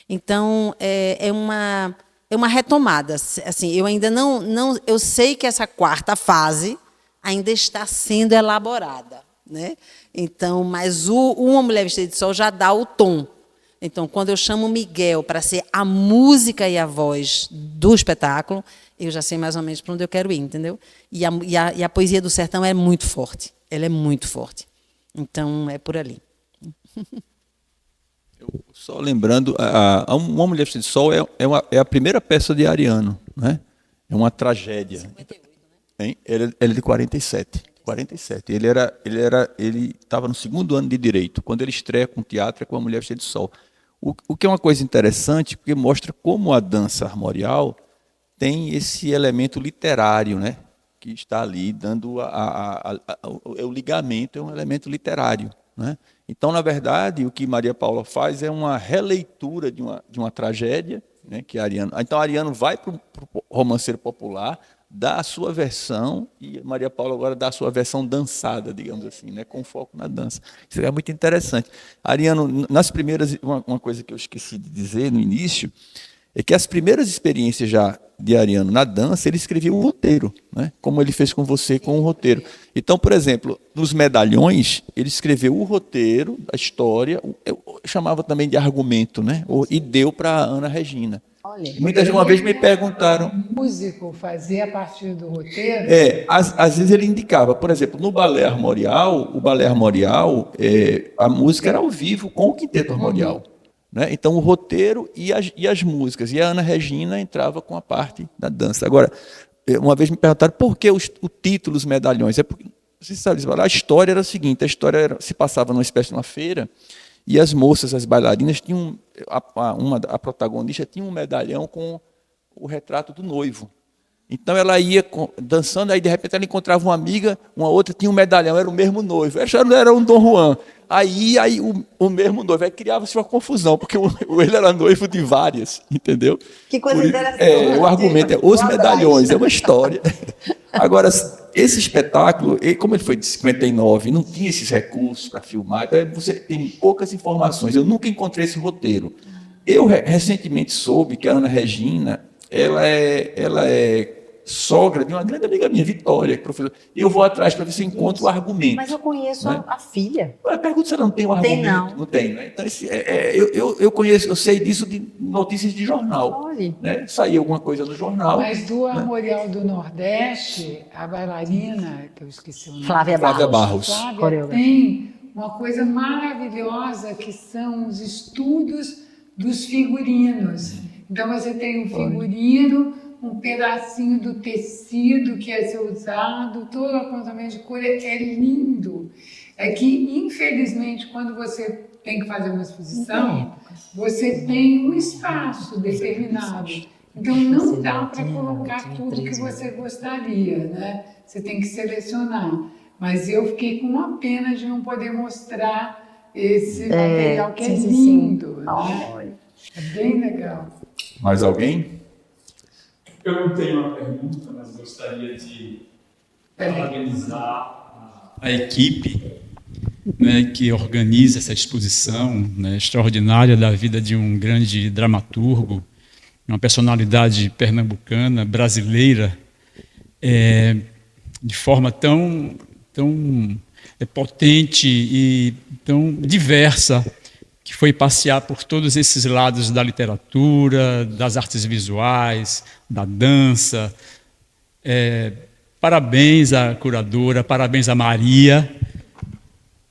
Então, é uma retomada. Assim, eu ainda não, eu sei que essa quarta fase ainda está sendo elaborada, né? Então, mas Uma Mulher Vestida de Sol já dá o tom. Então, quando eu chamo Miguel para ser a música e a voz do espetáculo, eu já sei mais ou menos para onde eu quero ir, entendeu? E a Poesia do Sertão é muito forte. Ela é muito forte. Então, é por ali. Só lembrando, Uma Mulher Vestida de Sol é a primeira peça de Ariano, né? É uma tragédia. 58, né? Ele é de 47. 47. Ele estava no segundo ano de Direito, quando ele estreia com teatro com A Mulher Vestida de Sol. O que é uma coisa interessante, porque mostra como a dança armorial tem esse elemento literário, né? Que está ali dando o ligamento, é um elemento literário, né? Então, na verdade, o que Maria Paula faz é uma releitura de uma tragédia, né, que Ariano. Então, Ariano vai para o romanceiro popular, dá a sua versão, e Maria Paula agora dá a sua versão dançada, digamos assim, né, com foco na dança. Isso é muito interessante. Ariano, nas primeiras, uma coisa que eu esqueci de dizer no início, é que as primeiras experiências já de Ariano na dança, ele escrevia o roteiro, né? Como ele fez com você com o roteiro. Então, por exemplo, nos Medalhões, ele escreveu o roteiro, a história, eu chamava também de argumento, né? E deu para a Ana Regina. Olha. Muitas uma vez me perguntaram... O músico fazia a partir do roteiro? Às vezes ele indicava, por exemplo, no balé armorial, a música era ao vivo com o quinteto armorial. Né? Então, o roteiro e as músicas. E a Ana Regina entrava com a parte da dança. Agora, uma vez me perguntaram por que o título Os Medalhões. É porque, você sabe, a história era a seguinte, se passava numa espécie de uma feira, e as moças, as bailarinas, tinham a protagonista tinha um medalhão com o retrato do noivo. Então ela ia dançando, aí de repente ela encontrava uma amiga, uma outra tinha um medalhão, era o mesmo noivo. Era um Dom Juan. Aí o mesmo noivo. Aí criava-se uma confusão, porque ele era noivo de várias, entendeu? Que coisa interessante. O argumento é Os Medalhões, é uma história. Agora, esse espetáculo, como ele foi de 59, não tinha esses recursos para filmar, então você tem poucas informações. Eu nunca encontrei esse roteiro. Eu recentemente soube que a Ana Regina, ela é sogra de uma grande amiga minha, Vitória, professora. Eu vou atrás para ver se eu encontro o argumento. Mas eu conheço, né? a filha. Eu pergunto se ela não tem um argumento. Não. Não tem, né? Então, eu conheço, eu sei disso de notícias de jornal. Olha. Né? Saía alguma coisa no jornal. Mas do Armorial do Nordeste, a bailarina, que eu esqueci o nome. Flávia Barros. Flávia tem uma coisa maravilhosa, que são os estudos dos figurinos. Então, você tem um figurino, um pedacinho do tecido que é ser usado, todo o apontamento de cor é lindo. É que, infelizmente, quando você tem que fazer uma exposição, você tem um espaço determinado. Então, não dá para colocar tudo que você gostaria, né? Você tem que selecionar. Mas eu fiquei com uma pena de não poder mostrar esse material que é lindo. Né? É bem legal. Mais alguém? Eu não tenho uma pergunta, mas gostaria de parabenizar a equipe, né, que organiza essa exposição, né, extraordinária da vida de um grande dramaturgo, uma personalidade pernambucana, brasileira, de forma tão potente e tão diversa, que foi passear por todos esses lados da literatura, das artes visuais, da dança. Parabéns à curadora, parabéns a Maria,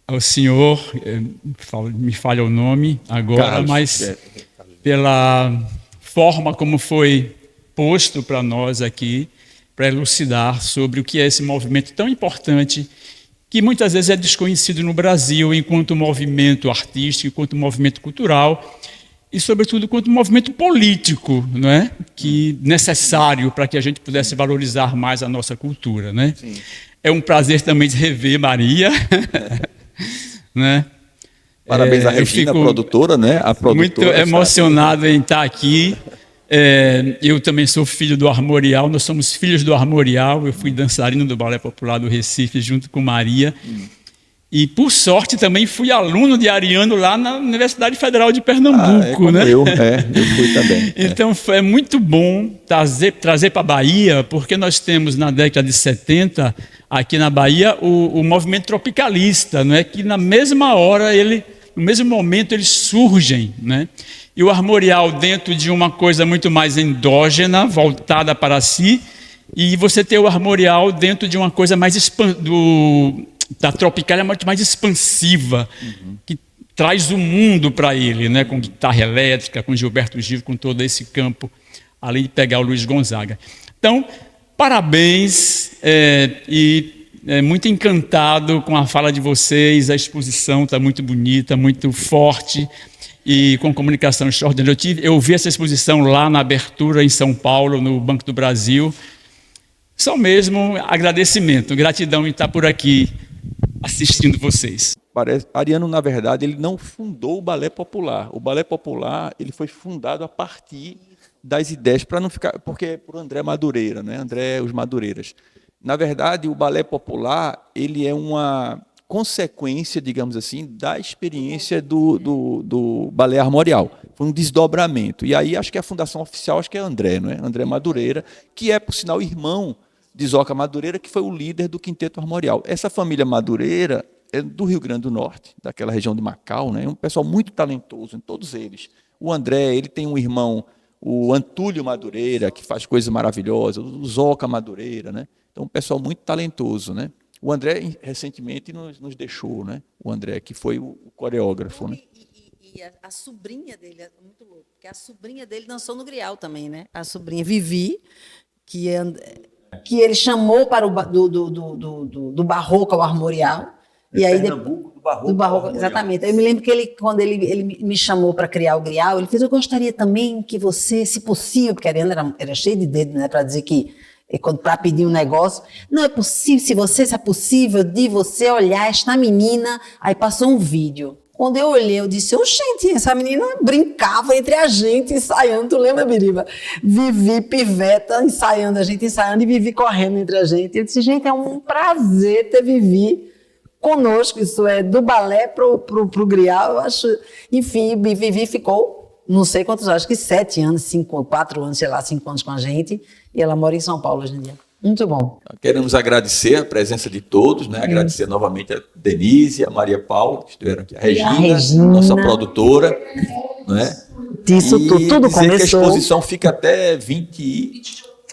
ao senhor, me falha o nome agora, Carlos, mas pela forma como foi posto para nós aqui, para elucidar sobre o que é esse movimento tão importante, que muitas vezes é desconhecido no Brasil enquanto movimento artístico, enquanto movimento cultural e, sobretudo, enquanto movimento político, não é? Que necessário para que a gente pudesse valorizar mais a nossa cultura, né? Sim. É um prazer também de rever Maria, né? Parabéns à Regina, a produtora, né? A produtora, muito emocionado em estar aqui, Eu também sou filho do Armorial, nós somos filhos do Armorial. Eu fui dançarino do Balé Popular do Recife junto com Maria. E, por sorte, também fui aluno de Ariano lá na Universidade Federal de Pernambuco. Né? Eu fui também. Então, é muito bom trazer para a Bahia, porque nós temos, na década de 70, aqui na Bahia, o movimento tropicalista, não é? Que na mesma hora, no mesmo momento, eles surgem. Né? E o Armorial dentro de uma coisa muito mais endógena, voltada para si, e você tem o Armorial dentro de uma coisa mais da Tropicália muito mais expansiva, que traz o mundo para ele, né? Com guitarra elétrica, com Gilberto Gil, com todo esse campo, além de pegar o Luiz Gonzaga. Então, parabéns, muito encantado com a fala de vocês, a exposição está muito bonita, muito forte, e com comunicação extraordinária. Eu vi essa exposição lá na abertura em São Paulo, no Banco do Brasil. Só mesmo agradecimento, gratidão em estar por aqui assistindo vocês. Ariano, na verdade, ele não fundou o Balé Popular. O Balé Popular ele foi fundado a partir das ideias, para não ficar, porque é por André Madureira, né? André os Madureiras. Na verdade, o Balé Popular ele é uma consequência, digamos assim, da experiência do Balé Armorial. Foi um desdobramento. E aí acho que a fundação oficial acho que é André, não é? André Madureira, que é, por sinal, irmão de Zoca Madureira, que foi o líder do Quinteto Armorial. Essa família Madureira é do Rio Grande do Norte, daquela região de Macau, né? É um pessoal muito talentoso, em todos eles. O André, ele tem um irmão, o Antúlio Madureira, que faz coisas maravilhosas, o Zoca Madureira, né? Então, um pessoal muito talentoso, né? O André, recentemente, nos deixou, né? O André, que foi o coreógrafo, né? E a sobrinha dele, é muito louco, porque a sobrinha dele dançou no Grial também, né? A sobrinha Vivi, que ele chamou para do barroco ao armorial. E aí, do barroco, exatamente. Eu me lembro que quando ele me chamou para criar o Grial, ele fez: eu gostaria também que você, se possível, porque a Ariana era cheia de dedo, né, para dizer que, para pedir um negócio, não é possível, se é possível de você olhar esta menina. Aí passou um vídeo. Quando eu olhei, eu disse: gente, essa menina brincava entre a gente, ensaiando. Tu lembra, Biriba? Vivi piveta, ensaiando, a gente ensaiando, e Vivi correndo entre a gente. Eu disse: gente, é um prazer ter Vivi conosco. Isso é do balé pro Grial, eu acho. Enfim, Vivi ficou, não sei quantos, acho que 7 anos, 4 anos, sei lá, 5 anos com a gente. E ela mora em São Paulo hoje em dia. Muito bom. Queremos agradecer a presença de todos, né? Agradecer novamente a Denise, a Maria Paula, que estiveram aqui, a Regina, nossa produtora, né? Isso tudo dizer começou. Que a exposição fica até 20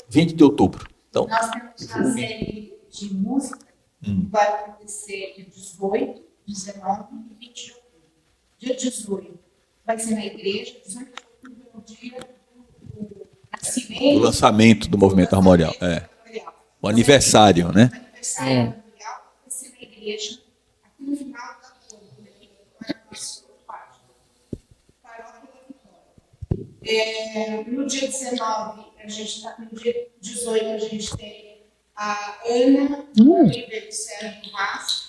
de outubro. Então, nós temos a série de música que vai acontecer de 18, 19 e 20 de outubro. Dia 18 vai ser na igreja, 18 de outubro é o dia do nascimento. O lançamento do movimento armorial. O aniversário, né? O aniversário armorial vai ser na igreja, aqui no final da rua, aqui no nosso pátio. Paróquia da Vitória. No dia 19, no dia 18, a gente tem a Ana, líder do Sérgio Vaz,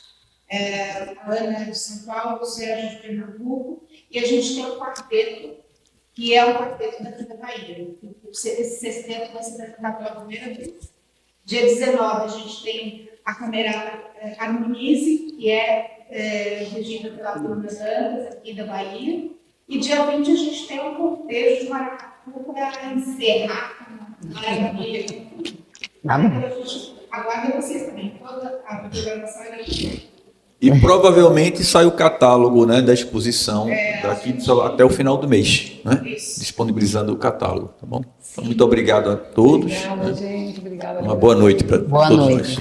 a Ana de São Paulo, o Sérgio de Pernambuco, e a gente tem o quarteto, que é o quarteto daqui da Bahia. Esse sexteto vai ser apresentado pela primeira vez. Dia 19, a gente tem a Camerata Harmonize, que é regida pela Turma das Andas, aqui da Bahia. E dia 20, a gente tem um cortejo de maracatu para encerrar a maravilha. A gente aguarda vocês também. Toda a programação é daqui. E provavelmente sai o catálogo, né, da exposição daqui até o final do mês, né? Disponibilizando o catálogo, tá bom? Então, muito obrigado a todos. Obrigada, gente. Obrigada. Uma boa noite para todos nós.